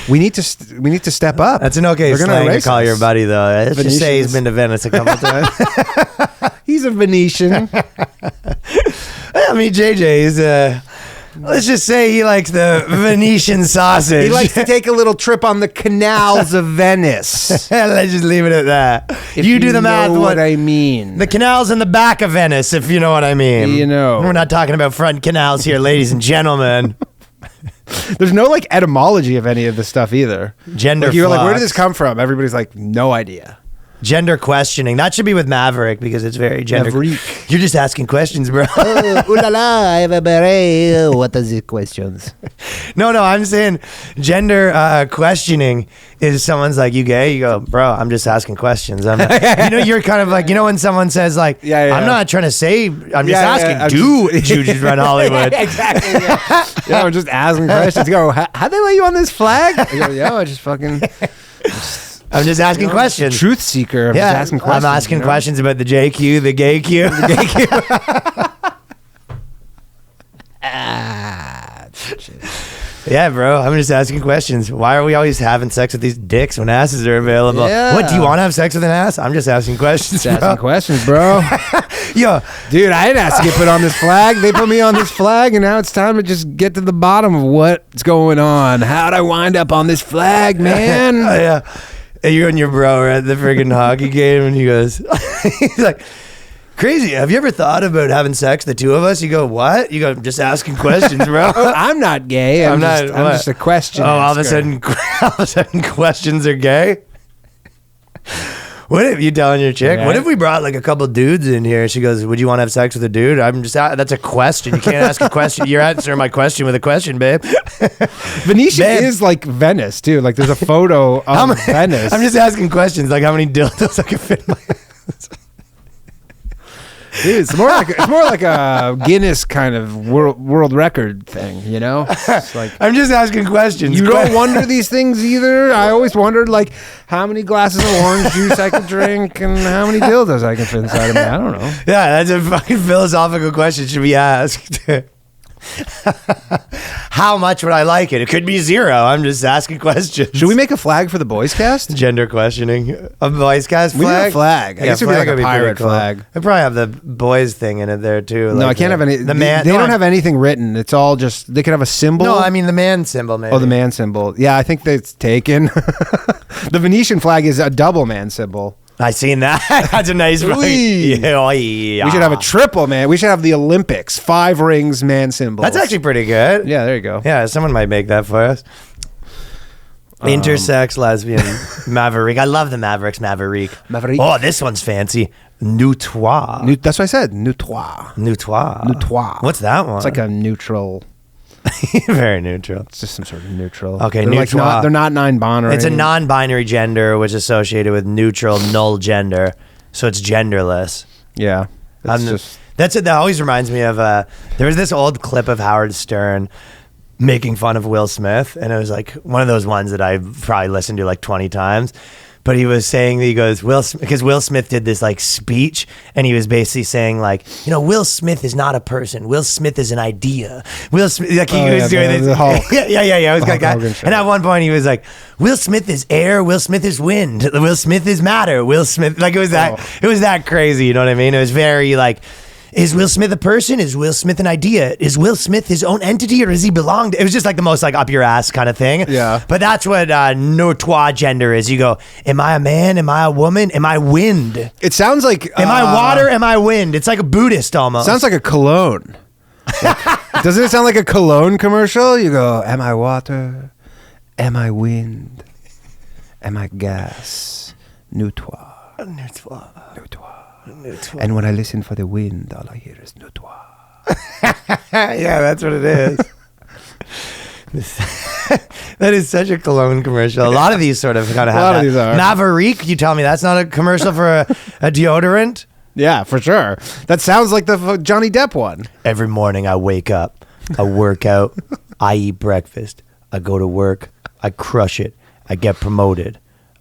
We need to step up. That's an okay slang to call your buddy though. Let's just say he's been to Venice a couple times. He's a Venetian. I mean, JJ's. Let's just say he likes the Venetian sausage. He likes to take a little trip on the canals of Venice. Let's just leave it at that. If you do the math. Know what I mean? The canals in the back of Venice, if you know what I mean. You know. We're not talking about front canals here, ladies and gentlemen. There's no like etymology of any of this stuff either. Gender like, you're like, where did flux. this come from? Everybody's like, no idea. Gender questioning. That should be with Maverick because it's very gender. Maverick. You're just asking questions, bro. Ooh la la, I have a beret. What are the questions? No, I'm saying gender questioning is someone's like, you gay? You go, bro, I'm just asking questions. I'm not, you're kind of like, when someone says like, Yeah. I'm not trying to say, I'm just asking, do you run Hollywood? Exactly. Yeah, I'm just asking questions. You go, how'd they let you on this flag? I go, yo, I just fucking... I'm just asking questions. Truth seeker. I'm just asking questions. I'm asking questions about the JQ, the gay Q. The gay Q. Yeah, bro. I'm just asking questions. Why are we always having sex with these dicks when asses are available? Yeah. What, do you want to have sex with an ass? I'm just asking questions, Just bro. asking questions, bro. Yo, dude, I didn't ask to get put on this flag. They put me on this flag, and now it's time to just get to the bottom of what's going on. How'd I wind up on this flag, man? Yeah. And you and your bro are at the friggin' hockey game, and he goes, he's like, crazy. Have you ever thought about having sex, the two of us? You go, what? You go, just asking questions, bro. I'm not gay. I'm just a question. Oh, all of a asker. sudden, questions are gay. What if you telling your chick? Yeah. What if we brought like a couple dudes in here? She goes, "Would you want to have sex with a dude?" I'm just, that's a question. You can't ask a question. You're answering my question with a question, babe. Venetian Babe. is like Venice too. Like there's a photo of Venice. I'm just asking questions, like how many dildos I can fit in my ass. Dude, it's more like a Guinness kind of world record thing, you know? It's like I'm just asking questions. you don't wonder these things either. I always wondered like how many glasses of orange juice I could drink and how many dildos I can fit inside of me. I don't know. Yeah, that's a fucking philosophical question should be asked. How much would I like it? It could be 0. I'm just asking questions. Should we make a flag for the Boyscast? Gender questioning. A Boyscast flag? We need a flag. I guess it'd be like a would pirate pretty cool. flag. They probably have the boys thing in it there too. No, I can't have any. The man. They don't have anything written. It's all just, they could have a symbol. No, I mean the man symbol, maybe. Oh, the man symbol. Yeah, I think that's taken. The Venetian flag is a double man symbol. I seen that. That's a nice flag. Yeah. We should have a triple man. We should have the Olympics. 5 rings man symbol. That's actually pretty good. Yeah, there you go. Yeah, someone might make that for us. Intersex, lesbian, Maverick. I love the Mavericks, Maverick. Oh, this one's fancy. Neutois. That's what I said. Neutois. Neutois. Neutois. What's that one? It's like a neutral. Very neutral. It's just some sort of neutral. Okay, they're neutral. Like they're not non-binary. It's a non-binary gender, which is associated with neutral, null gender. So it's genderless. Yeah. That's it. That always reminds me of there was this old clip of Howard Stern making fun of Will Smith, and it was like one of those ones that I've probably listened to like 20 times. but he was saying that he goes, because Will Smith did this like speech, and he was basically saying like, Will Smith is not a person. Will Smith is an idea. Will Smith, like he was doing this. Yeah. It was like that. And at one point he was like, Will Smith is air. Will Smith is wind. Will Smith is matter. Will Smith, like it was that crazy. You know what I mean? It was very like, is Will Smith a person? Is Will Smith an idea? Is Will Smith his own entity, or does he belong to? It was just like the most like up your ass kind of thing. Yeah. But that's what notoire gender is. You go, am I a man? Am I a woman? Am I wind? It sounds like... Am I water? Am I wind? It's like a Buddhist almost. Sounds like a cologne. Doesn't it sound like a cologne commercial? You go, am I water? Am I wind? Am I gas? Notoire. And when I listen for the wind, all I hear is notoire. Yeah, that's what it is. That is such a cologne commercial. A lot of these sort of kind of have that. These are. Maverick, you tell me that's not a commercial for a deodorant? Yeah, for sure. That sounds like the Johnny Depp one. Every morning I wake up, I work out, I eat breakfast, I go to work, I crush it, I get promoted,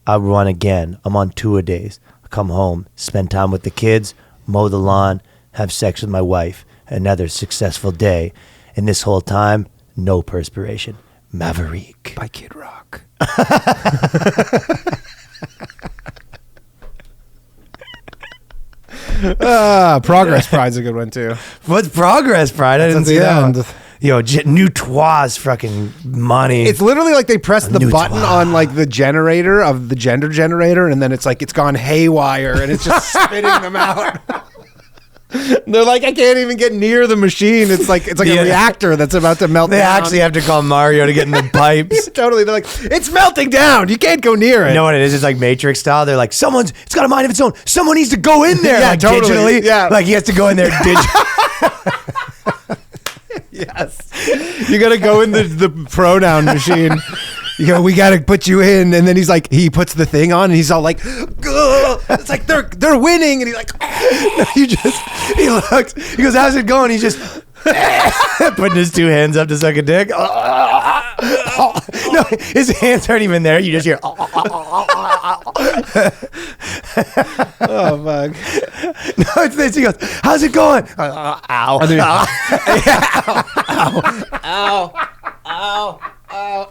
I run again, I'm on 2-a-days. Come home, spend time with the kids, mow the lawn, have sex with my wife. Another successful day. And this whole time, no perspiration. Maverick. By Kid Rock. Progress Pride's a good one too. What's Progress Pride? I didn't see that. Notoire's fucking money. It's literally like they press the button on like the generator of the gender generator, and then it's like it's gone haywire, and it's just spitting them out. They're like, I can't even get near the machine. It's like a reactor that's about to melt down. They actually have to call Mario to get in the pipes. Totally. They're like, it's melting down. You can't go near it. You know what it is? It's like Matrix style. They're like, it's got a mind of its own. Someone needs to go in there. Yeah, like totally. Digitally. Yeah. Like he has to go in there digitally. Yes. You got to go in the pronoun machine. You go, we got to put you in. And then he's like, he puts the thing on and he's all like, ugh. It's like, they're winning. And he's like, no, he looks, he goes, how's it going? He's just putting his 2 hands up to suck a dick. No, his hands aren't even there. You just hear, oh, fuck. No, it's this. He goes, how's it going? Ow. Ow.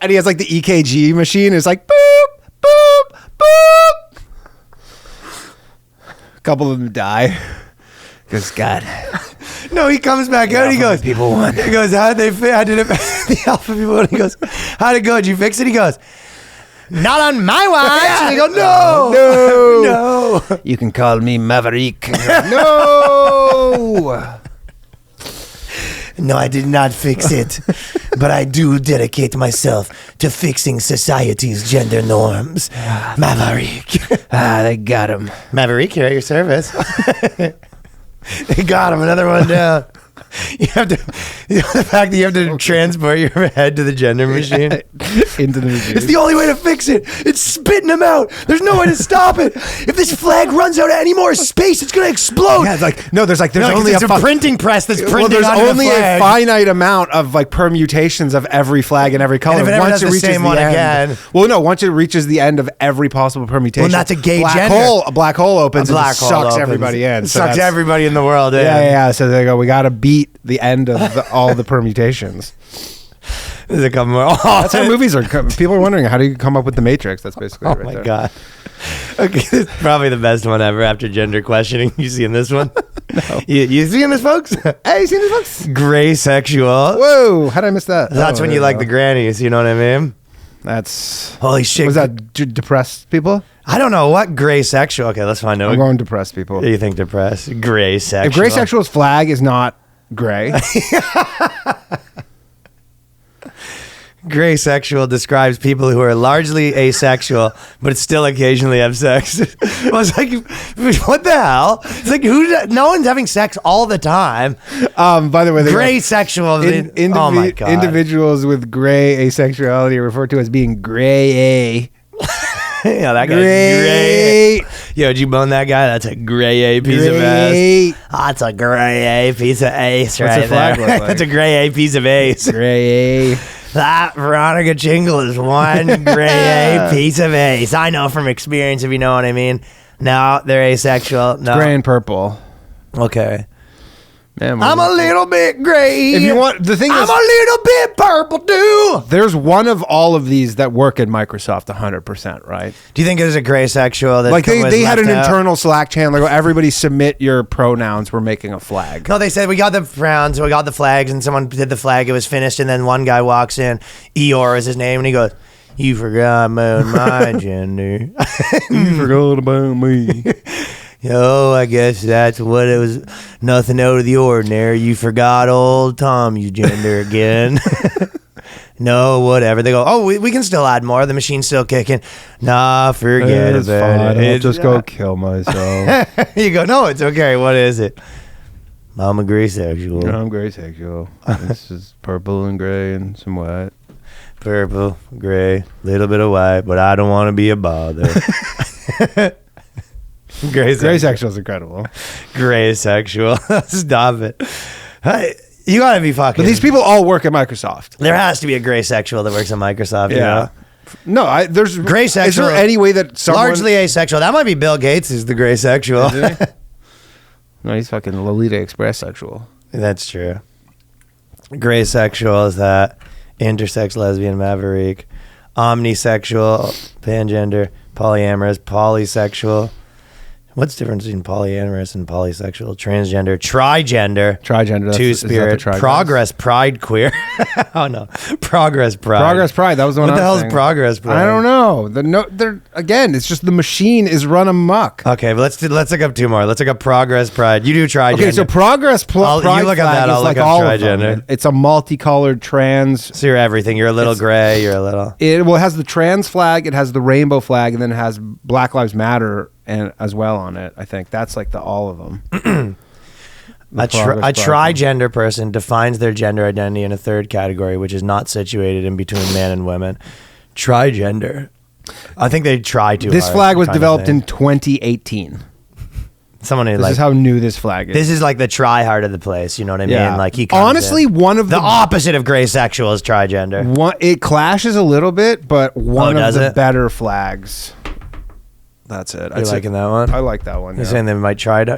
And he has like the EKG machine. It's like, boop, boop, boop. A couple of them die. Because God. No, he comes back out. He goes, people won. He goes, how did they fit? I did it. The alpha people won. He goes, how'd it go? Did you fix it? He goes, not on my watch. And they go, no. You can call me Maverick. No. No, I did not fix it. But I do dedicate myself to fixing society's gender norms. Maverick. They got him. Maverick, you're at your service. They got him. Another one down. You have to, the fact that you have to transport your head to the gender machine. Into the machine. It's the only way to fix it. It's spitting them out. There's no way to stop it. If this flag runs out of any more space, it's going to explode. Yeah, it's like, no, there's only a printing press that's printing well, there's onto only the flag. a finite amount of like permutations of every flag and every color. And if it ever does the same one again. Well, no, once it reaches the end of every possible permutation. Well, that's a gay gender. A black hole opens and sucks everybody in. So sucks everybody in the world in. Yeah. So they go, we got to beat the end of all the permutations. There's a couple more. That's how movies are. People are wondering, how do you come up with the Matrix? That's basically it right there. God. Okay, this is probably the best one ever after gender questioning. You seeing this one? No. You seeing this, folks? Hey, you seen this, folks? Gray sexual. Whoa, how did I miss that? That's when you like the grannies, you know what I mean? That's... Holy shit. Was that depressed people? I don't know. What gray sexual? Okay, let's find out. I'm going depressed people. You think depressed? Gray sexual. If gray sexual's flag is not gray... Gray sexual describes people who are largely asexual, but still occasionally have sex. I was like, what the hell? It's like, no one's having sex all the time. By the way, gray sexual. Oh my God. Individuals with gray asexuality are referred to as being gray-a. Yeah, that guy's gray. Yo, did you bone that guy? That's a gray A piece of ass. That's a gray A piece of ace right there. That's a gray A piece of ace. Gray A. That Veronica Chingle is one gray piece of ace. I know from experience, if you know what I mean. No, they're asexual. No. Gray and purple. Okay. Man, I'm a little bit gray. If you want, the thing I'm is, a little bit purple too. there's one of all of these that work at Microsoft 100%, right? Do you think there's a gray sexual that Like they had an left out? internal Slack channel. Like, everybody submit your pronouns. We're making a flag. No, they said we got the pronouns, we got the flags, and someone did the flag. It was finished, and then one guy walks in. Eeyore is his name, and he goes, "You forgot about my gender." You forgot about me. Oh, I guess that's what it was. Nothing out of the ordinary. You forgot old Tommy's gender again. No, whatever. They go, oh, we can still add more. The machine's still kicking. Nah, forget It's about fine. it. I'll just go kill myself. You go, no, it's okay. What is it? I'm a gray sexual. I'm gray sexual. This is purple and gray and some white. Purple, gray, little bit of white, but I don't want to be a bother. Gray Sexual is incredible. Gray sexual. Stop it. Hey, you gotta be fucking. But these people all work at Microsoft. There has to be a gray sexual that works at Microsoft. You know? No, there's Gray sexual. Is there any way that someone Largely asexual. That might be Bill Gates is the gray sexual. No, he's fucking Lolita Express sexual. That's true. Gray sexual is that intersex lesbian maverick, omnisexual, pangender, polyamorous, polysexual. What's the difference between polyamorous and polysexual? Transgender, trigender, Trigender. two spirit, progress, pride, queer. Oh no, progress, pride. Progress Pride. That was the one. What the I was hell's saying. progress pride? I don't know. They're again. It's just the machine is run amok. Okay, but let's look up two more. Let's look up progress, pride. You do trigender. Okay, so Progress Pride you look up flag that, is I'll like look up all of trigender. them. It's a multicolored trans. So you're everything. You're a little gray. You're a little. It has the trans flag. It has the rainbow flag, and then it has Black Lives Matter and as well on it. I think that's like all of them. A trigender person defines their gender identity in a third category, which is not situated in between man and women. Trigender. I think they try to. This flag was developed in 2018. Someone who This is how new this flag is. This is like the try hard of the place. You know what I mean? Like he comes honestly in. one of the opposite of gray sexual is trigender. It clashes a little bit, but one of the it? better flags. That's it. You liking that one? I like that one. You're yeah. saying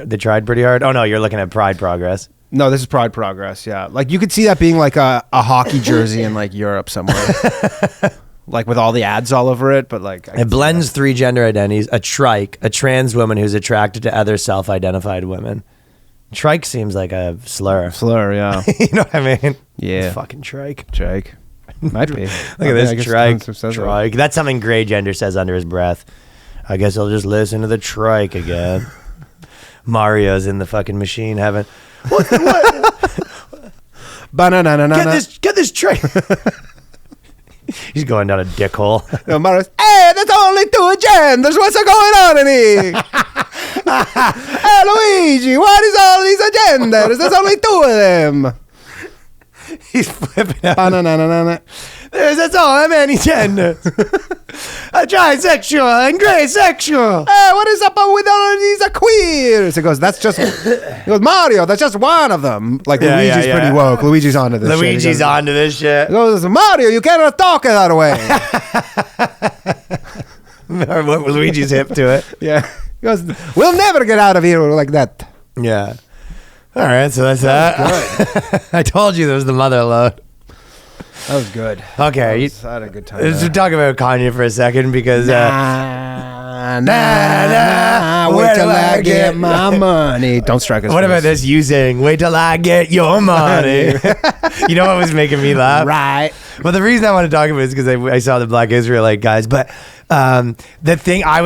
they tried pretty hard? Oh no, you're looking at Pride Progress. No, this is Pride Progress. Yeah, like you could see that being like a hockey jersey in like Europe somewhere, like with all the ads all over it. But like it blends three gender identities: a trike, a trans woman who's attracted to other self-identified women. Trike seems like a slur. Slur, yeah. You know what I mean? Yeah. Fucking trike. Trike. Might be. Look at this trike. Trike. Trike. That's something gray gender says under his breath. I guess I'll just listen to the trike again. Mario's in the fucking machine having what? Get this trike. He's going down a dick hole. No, Mario's, hey, that's only two genders. What's going on in here? Hey, Luigi, what is all these agendas? There's only two of them. He's flipping out. Ba-na-na-na-na. That's all many genders. A trisexual and gray sexual. Hey, what is up with all of these queers? He goes, he goes, Mario, that's just one of them. Like, Yeah, Luigi's yeah, yeah. pretty woke. Luigi's onto this shit. Luigi's He goes, onto this shit. He goes, Mario, you cannot talk that way. Or what, Luigi's hip to it. Yeah. He goes, we'll never get out of here like that. Yeah. All right, so that's that. I told you there was the mother load. That was good. Okay. I had a good time. Let's talk about Kanye for a second because Nah, nah, wait till I get my money. Don't strike us. what about this? You saying, wait till I get your money. You know what was making me laugh? Right. Well, the reason I want to talk about it is because I saw the Black Israelite guys. But the thing it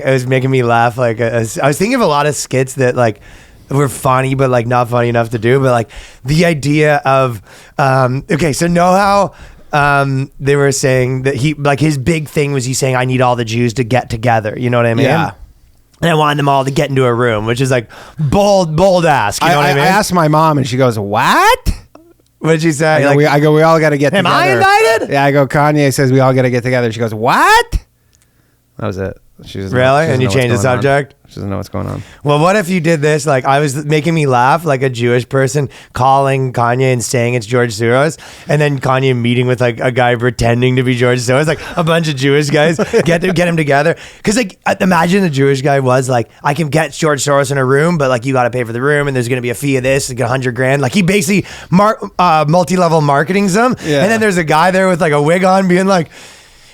was making me laugh. Like I was thinking of a lot of skits that like were funny, but like not funny enough to do. But like the idea of okay, so know how they were saying that he like his big thing was he saying I need all the Jews to get together. You know what I mean? Yeah. And I wanted them all to get into a room, which is like bold ask. You know what I mean? I asked my mom, and she goes, "What?" What did she say? I go, we all got to get am together. I invited? Yeah, I go, Kanye says we all got to get together. She goes, what? That was it. She doesn't Really? she doesn't And you know what's changed the going on. subject? She doesn't know what's going on. Well, what if you did this? Like, I was making me laugh, like a Jewish person calling Kanye and saying it's George Soros, and then Kanye meeting with like a guy pretending to be George Soros, like a bunch of Jewish guys get him together. Because like, imagine the Jewish guy was like, I can get George Soros in a room, but like you got to pay for the room, and there's gonna be a fee of this, like $100,000. Like he basically multi-level marketings them, Yeah. and then there's a guy there with like a wig on, being like,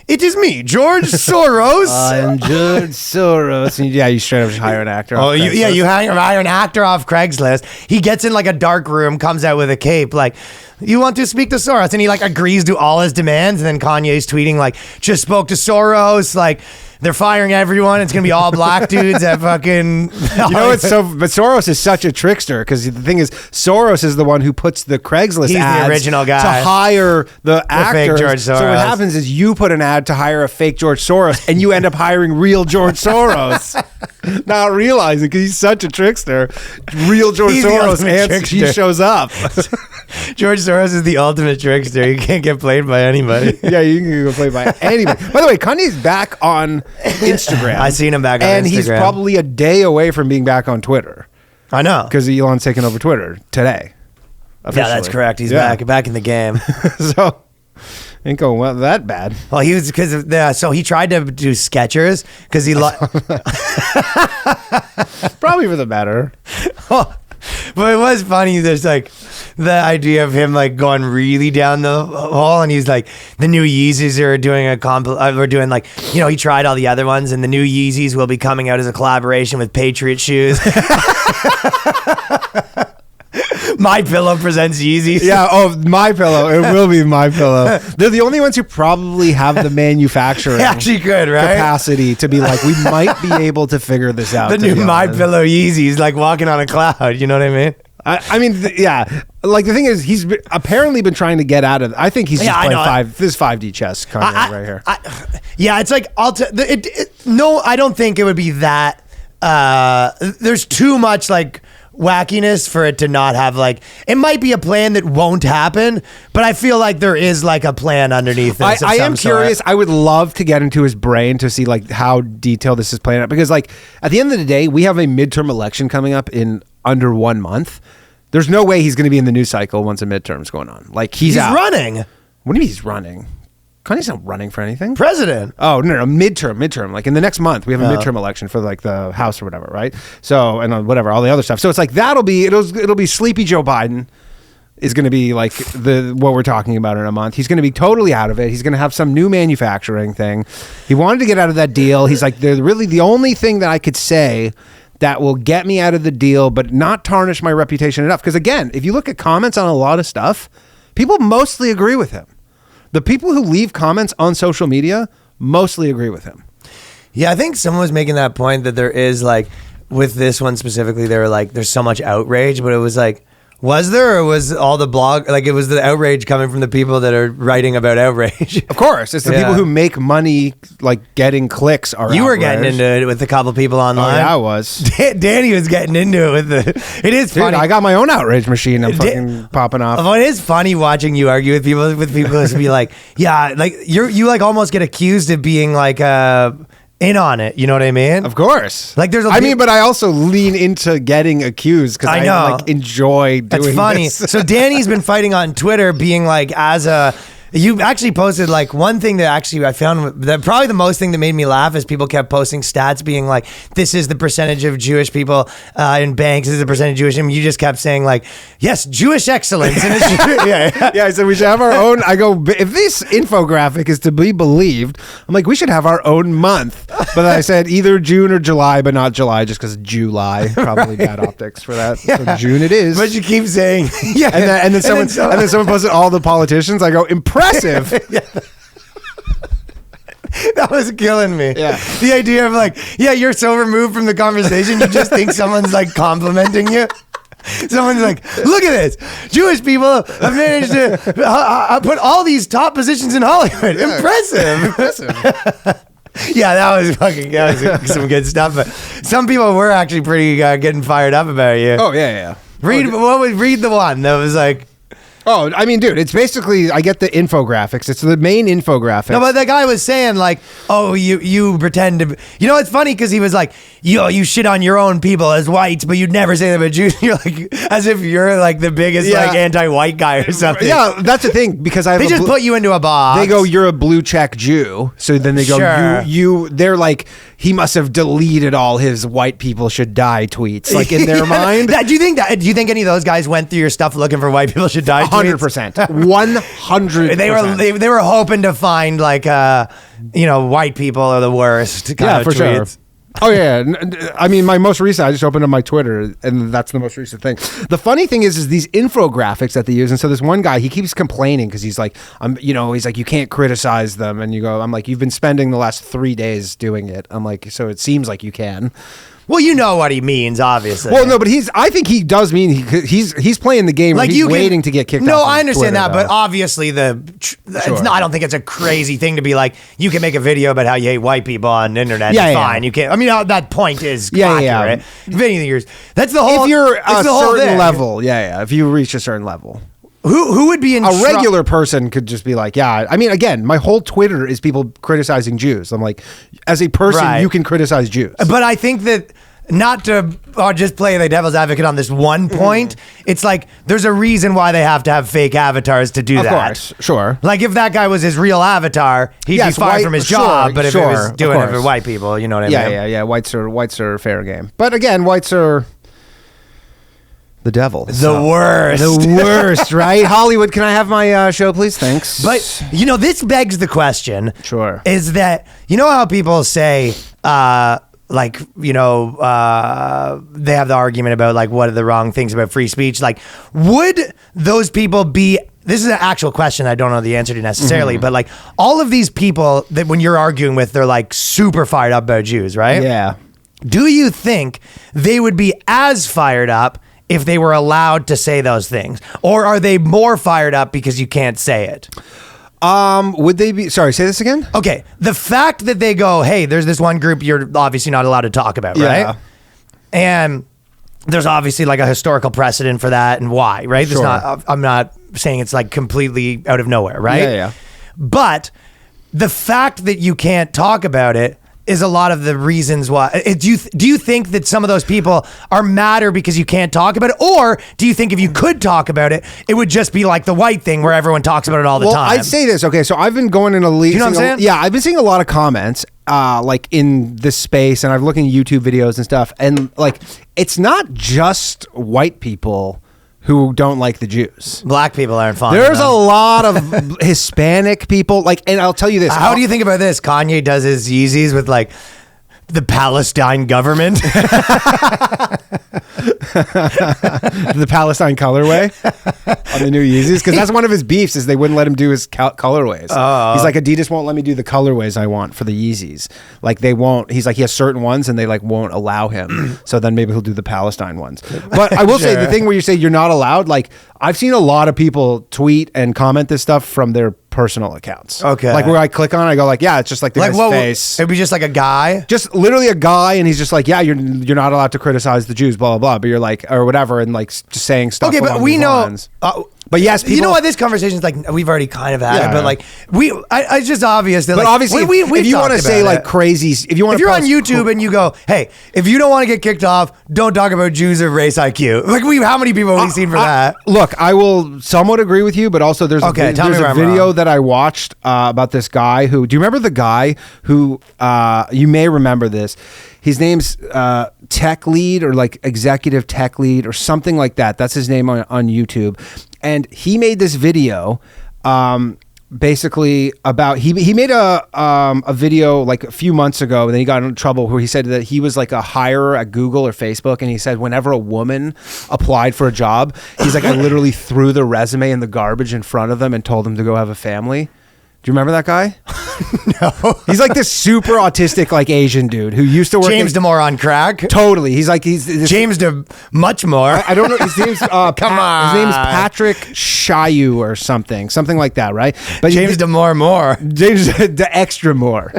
"It is me, George Soros." I'm George Soros. And yeah, you straight up just hire an actor. Oh, off you Craigslist. hire an actor off Craigslist. He gets in like a dark room, comes out with a cape, like, "You want to speak to Soros?" And he like agrees to all his demands. And then Kanye's tweeting like, "Just spoke to Soros. Like, they're firing everyone. It's gonna be all black dudes at fucking." You know, but Soros is such a trickster because the thing is, Soros is the one who puts the Craigslist He's the ads original guy. to hire the fake actors. George So Soros. what happens is you put an ad to hire a fake George Soros, and you end up hiring real George Soros, not realizing because he's such a trickster. Real George He's the Soros, ultimate and he trickster. shows up. George Soros is the ultimate trickster. He can't get played by anybody. Yeah, you can go play by anybody. By the way, Kanye's back on Instagram. I seen him back on and Instagram. he's probably a day away from being back on Twitter I know. because Elon's taking over Twitter today. Yeah, that's officially. correct. He's Yeah. back in the game. So ain't going well that bad. Well, he was so he tried to do Skechers because he Probably for the better. But it was funny. There's like the idea of him like going really down the hole, and he's like, the new Yeezys are doing we're doing like, you know, he tried all the other ones, and the new Yeezys will be coming out as a collaboration with Patriot shoes. My Pillow presents Yeezys. Yeah. Oh, My Pillow. It will be My Pillow. They're the only ones who probably have the manufacturing They actually could, right? capacity to be like, we might be able to figure this out. The to new be My honest. Pillow Yeezys, like walking on a cloud. You know what I mean? I mean, yeah. Like the thing is, he's apparently been trying to get out of. I think he's just Yeah, I playing know. This 5D chess Kanye right here. Yeah, it's like no, I don't think it would be that. There's too much like wackiness for it to not have like. It might be a plan that won't happen, but I feel like there is like a plan underneath this. I am curious. I would love to get into his brain to see like how detailed this is playing out, because like at the end of the day, we have a midterm election coming up in under 1 month. There's no way he's going to be in the news cycle once a midterm's going on. Like he's out. running What do you mean he's running? Kanye's not running for anything. president. Oh, no, midterm. Like in the next month, we have a midterm election for like the House or whatever, right? So, and whatever, all the other stuff. So it's like it'll be sleepy Joe Biden is going to be like what we're talking about in a month. He's going to be totally out of it. He's going to have some new manufacturing thing. He wanted to get out of that deal. He's like, they're really the only thing that I could say that will get me out of the deal, but not tarnish my reputation enough. Because again, if you look at comments on a lot of stuff, people mostly agree with him. The people who leave comments on social media mostly agree with him. Yeah, I think someone was making that point that there is like, with this one specifically, they were like, there's so much outrage, but it was like, was there, or was all the blog, like it was the outrage coming from the people that are writing about outrage? Of course, it's the Yeah. people who make money like getting clicks are You were getting outraged. into it with a couple people Oh, online. yeah, I was. Danny was getting into it with the. It is Dude, funny. I got my own outrage machine. I'm fucking popping off. Well, it is funny watching you argue with people who be like, yeah, like you like almost get accused of being like in on it. You know what I mean? Of course. Like, there's a I mean, but I also lean into getting accused because I I know. like enjoy doing That's funny. this. So Danny's been fighting on Twitter, being like, you actually posted like one thing that actually I found that probably the most thing that made me laugh is people kept posting stats being like, this is the percentage of Jewish people in banks, this is the percentage of Jewish, and you just kept saying like, yes, Jewish excellence. And it's, yeah. Yeah, I said we should have our own. I go, if this infographic is to be believed, I'm like, we should have our own month. But I said either June or July, but not July, just because July, probably bad optics for that. So June it is. But you keep saying, yeah. and then someone posted all the politicians. I go, impressive. That was killing me. Yeah. The idea of like, yeah, you're so removed from the conversation, you just think someone's like complimenting you. Someone's like, look at this. Jewish people have managed to put all these top positions in Hollywood. Impressive. Yeah, that was some good stuff. But some people were actually pretty getting fired up about you. Oh, yeah. Read the one that was like, Oh, I mean, dude, it's basically, I get the infographics. It's the main infographics. No, but the guy was saying like, oh, you pretend to, it's funny because he was like, you shit on your own people as whites, but you'd never say that about Jews. You're like, as if you're like the biggest like anti-white guy or something. Yeah, that's the thing, because they just put you into a box. They go, you're a blue check Jew. So then they go, they're like, he must have deleted all his white people should die tweets, like in their mind. Do you think any of those guys went through your stuff looking for white people should die tweets? 100%. 100%. They were hoping to find like white people are the worst kind of for tweets. Sure. Oh yeah, I mean, my most recent, I just opened up my Twitter, and that's the most recent thing. The funny thing is these infographics that they use, and so this one guy, he keeps complaining because he's like, he's like, you can't criticize them, and I'm like, you've been spending the last 3 days doing it. I'm like, so it seems like you can. Well, you know what he means, obviously. Well, no, but I think he does mean he's playing the game. Like, he's waiting to get kicked. No, off I understand Twitter, that, but obviously I don't think it's a crazy thing to be like, you can make a video about how you hate white people on the internet. Yeah, fine. You can't. I mean, that point is accurate. If anything, that's the whole. If you're a certain level, if you reach a certain level. Who would be in a regular person could just be like, yeah. I mean, again, my whole Twitter is people criticizing Jews. I'm like, as a person, you can criticize Jews. But I think that, not to just play the devil's advocate on this one point, it's like there's a reason why they have to have fake avatars to do that. Of course, sure. Like if that guy was his real avatar, he'd be fired from his job. But if he was doing it for white people, you know what I mean? Yeah. Whites are fair game. But again, whites are the devil. The worst, right? Hollywood, can I have my show, please? Thanks. But, this begs the question. Sure. Is that, how people say, they have the argument about like what are the wrong things about free speech. Like, would those people be, this is an actual question I don't know the answer to necessarily, but like all of these people that when you're arguing with, they're like super fired up about Jews, right? Yeah. Do you think they would be as fired up if they were allowed to say those things? Or are they more fired up because you can't say it? Would they be, sorry, say this again? Okay. The fact that they go, hey, there's this one group you're obviously not allowed to talk about, right? Yeah. And there's obviously like a historical precedent for that and why, right? Sure. I'm not saying it's like completely out of nowhere, right? Yeah. But the fact that you can't talk about it is a lot of the reasons why. Do you think that some of those people are madder because you can't talk about it? Or do you think if you could talk about it, it would just be like the white thing where everyone talks about it all the time? Well, I'd say this. Okay, so I've been going in a league. You know what I'm saying? Yeah, I've been seeing a lot of comments like in this space, and I've looking at YouTube videos and stuff, and like it's not just white people who don't like the Jews. Black people aren't fond There's of them. a lot of Hispanic people, like, and I'll tell you this. How do you think about this? Kanye does his Yeezys with like the Palestine government. The Palestine colorway on the new Yeezys, because that's one of his beefs is they wouldn't let him do his colorways. He's like, Adidas won't let me do the colorways I want for the Yeezys. Like they won't. He's like, he has certain ones and they like won't allow him. So then maybe he'll do the Palestine ones. But I will say the thing where you say you're not allowed, like I've seen a lot of people tweet and comment this stuff from their personal accounts. Okay. Like where I click on it, I go like, yeah, it's just like the guy's face. It'd be just like a guy? Just literally a guy, and he's just like, yeah, you're not allowed to criticize the Jews, blah, blah, blah. But you're like, or whatever, and like just saying stuff. Okay, but we know. But yes, people, you know what? This conversation's like we've already kind of had it, but like it's just obvious that. But like, obviously, if you want to say like crazy, if you're on YouTube and you go, hey, if you don't want to get kicked off, don't talk about Jews or race IQ. Like how many people have we seen for that? Look, I will somewhat agree with you, but also there's a video that I watched about this guy who. Do you remember the guy who? You may remember this. His name's Tech Lead or like Executive Tech Lead or something like that. That's his name on YouTube. And he made this video basically about he made a video like a few months ago, and then he got in trouble where he said that he was like a hirer at Google or Facebook, and he said whenever a woman applied for a job, he's like, I literally threw the resume in the garbage in front of them and told them to go have a family. Do you remember that guy? No. He's like this super autistic like Asian dude who used to work James Damore on crack. Totally. He's like this, James de much more. I don't know. His name's His name's Patrick Shayu or something like that, right? But James Damore more. James the extra more.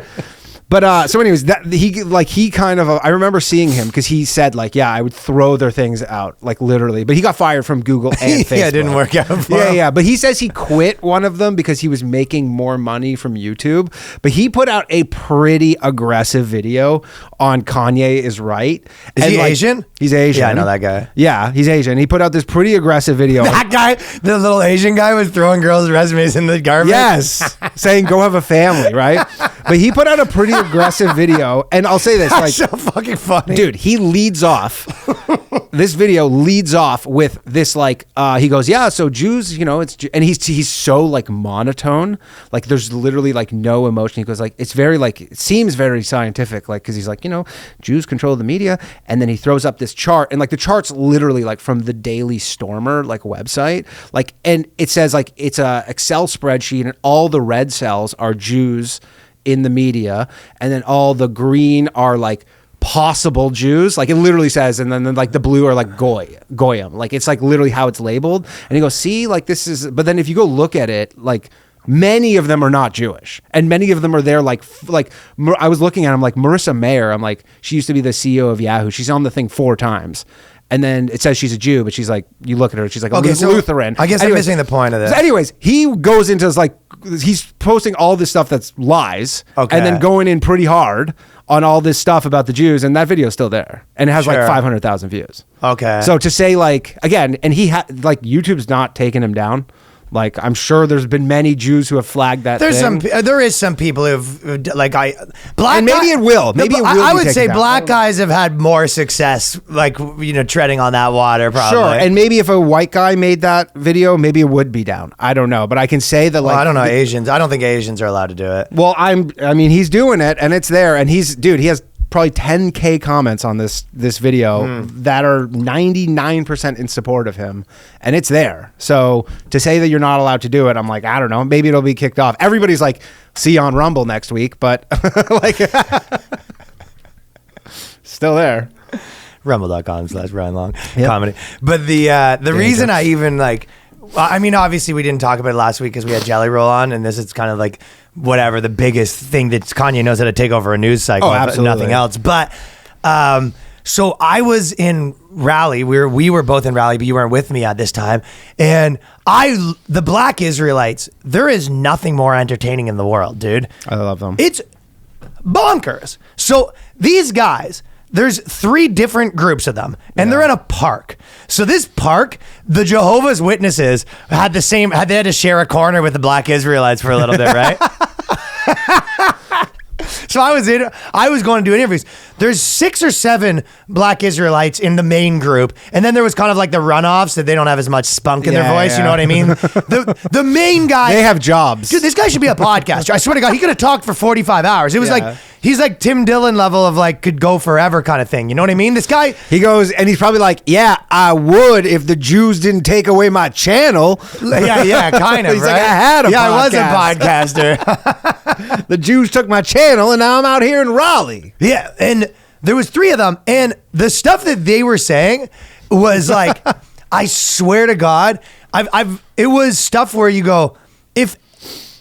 But so anyways, he kind of, I remember seeing him because he said like, yeah, I would throw their things out, like literally. But he got fired from Google and Facebook. Yeah, it didn't work out for him. Yeah. But he says he quit one of them because he was making more money from YouTube. But he put out a pretty aggressive video on Kanye is right. Is he Asian? He's Asian. Yeah, I know that guy. Yeah, he's Asian. He put out this pretty aggressive video. That guy, the little Asian guy, was throwing girls' resumes in the garbage. Yes, saying go have a family, right? But he put out a pretty aggressive video, and I'll say this, That's so fucking funny, dude. He leads off. This video leads off with this like he goes, yeah, so Jews, and he's so like monotone, like there's literally like no emotion. He goes like, it's very like, it seems very scientific, like because he's like, Jews control the media, and then he throws up this chart, and like the chart's literally like from the Daily Stormer like website, like, and it says like it's a Excel spreadsheet, and all the red cells are Jews in the media, and then all the green are like possible Jews, like it literally says, and then like the blue are like goyim, like it's like literally how it's labeled. And he goes, see, like this is, but then if you go look at it, like many of them are not Jewish, and many of them are there like I was looking at him like Marissa Mayer, I'm like, she used to be the CEO of Yahoo, she's on the thing 4 times. And then it says she's a Jew, but she's like, you look at her, she's like a Lutheran. I guess I'm missing the point of this. So anyways, he goes into this, like, he's posting all this stuff that's lies, and then going in pretty hard on all this stuff about the Jews, and that video is still there, and it has like 500,000 views. Okay. So to say like, again, and he like YouTube's not taking him down. Like, I'm sure there's been many Jews who have flagged that. There is some people who've like black. And maybe it will. Maybe it will. I would say black guys have had more success, like treading on that water. Probably. Sure. And maybe if a white guy made that video, maybe it would be down. I don't know, but I can say that. Like, I don't know Asians. I don't think Asians are allowed to do it. Well, I mean, he's doing it, and it's there, and he has probably 10K comments on this video that are 99% in support of him, and it's there. So to say that you're not allowed to do it, I'm like, I don't know, maybe it'll be kicked off. Everybody's like, see you on Rumble next week, but like still there. Rumble.com/Brian Long comedy. But the reason I even like, I mean, obviously we didn't talk about it last week because we had Jelly Roll on, and this is kind of like whatever, the biggest thing that Kanye knows how to take over a news cycle, nothing else. But so I was in Raleigh. We were both in Raleigh, but you weren't with me at this time. And the Black Israelites, there is nothing more entertaining in the world, dude. I love them. It's bonkers. So these guys, there's 3 different groups of them, and they're in a park. So this park, the Jehovah's Witnesses they had to share a corner with the Black Israelites for a little bit, right? So I was going to do interviews. There's 6 or 7 Black Israelites in the main group, and then there was kind of like the runoffs that they don't have as much spunk in their voice. You know what I mean? The main guy, they have jobs. Dude, this guy should be a podcaster. I swear to God, he could have talked for 45 hours. It was like he's like Tim Dillon level of like could go forever kind of thing. You know what I mean? This guy, he goes and he's probably like, yeah, I would if the Jews didn't take away my channel. Yeah, kind of. He's right? like, I had a podcast. I was a podcaster. The Jews took my channel, and now I'm out here in Raleigh. Yeah, and there was 3 of them, and the stuff that they were saying was like, I swear to God, it was stuff where you go, if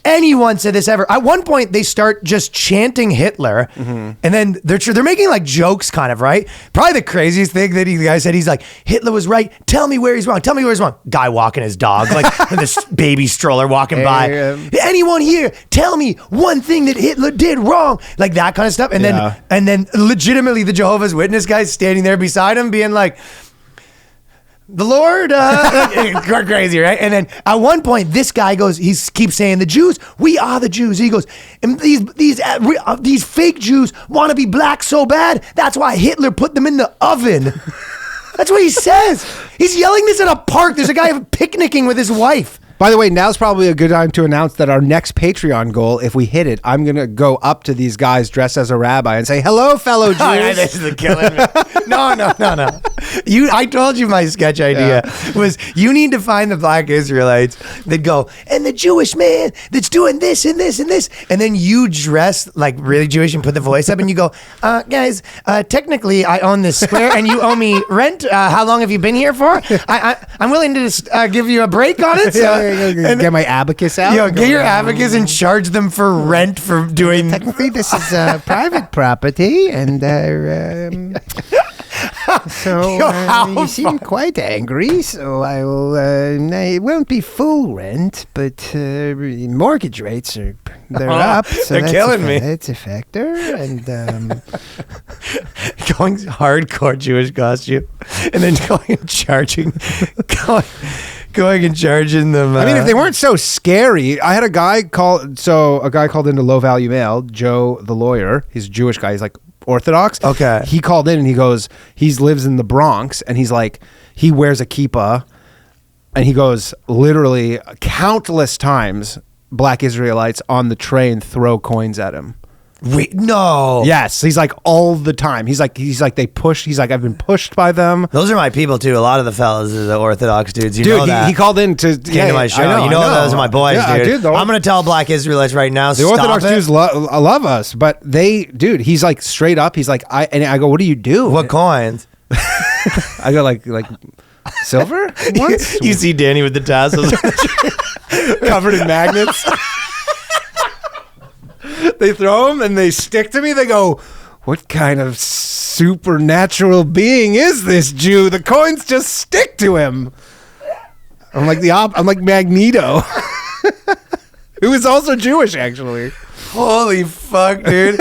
anyone said this ever. At one point, they start just chanting Hitler, and then they're making like jokes, kind of, right? Probably the craziest thing that the guy said, he's like, Hitler was right. Tell me where he's wrong. Tell me where he's wrong. Guy walking his dog, like this baby stroller walking by. Anyone here, tell me one thing that Hitler did wrong, like that kind of stuff. And then legitimately, the Jehovah's Witness guy's standing there beside him, being like, the Lord, crazy, right? And then at one point, this guy goes, he keeps saying, the Jews, we are the Jews. He goes, and these fake Jews want to be black so bad, that's why Hitler put them in the oven. That's what he says. He's yelling this at a park. There's a guy picnicking with his wife. By the way, now's probably a good time to announce that our next Patreon goal, if we hit it, I'm going to go up to these guys dressed as a rabbi and say, hello, fellow Jews. This is killing me. No. I told you my sketch idea was you need to find the Black Israelites that go, and the Jewish man that's doing this and this and this. And then you dress like really Jewish and put the voice up and you go, guys, technically I own this square and you owe me rent. How long have you been here for? I'm willing to just, give you a break on it. So Get my abacus out. Yo, get your abacus and charge them for rent for doing. Technically, this is private property, and so Yo, how you seem quite angry. So I will. It won't be full rent, but mortgage rates they're up. So They're killing me. It's a factor, and Going hardcore Jewish costume, and then going and charging, going and charging them. I mean, if they weren't so scary, I had a guy called into Low Value Mail, Joe the lawyer. He's a Jewish guy. He's like Orthodox. Okay. He called in and he goes, he lives in the Bronx, and he's like, he wears a kippah, and he goes, literally countless times, black Israelites on the train throw coins at him. Wait, no. Yes, he's like all the time. He's like they push. He's like, I've been pushed by them. Those are my people too. A lot of the fellas are the Orthodox dudes. You know that. He called in to Came to my show. I know. Those are my boys, Yeah, dude. the I'm gonna tell black Israelites right now. The Orthodox Jews love us, but he's like straight up. He's like, I go, what do you do? What coins? I go like silver. Once? You see Danny with the tassels Covered in magnets. They throw them and they stick to me. They go, what kind of supernatural being is this Jew? The coins just stick to him. I'm like I'm like Magneto. Who is also Jewish, actually. Holy fuck, dude.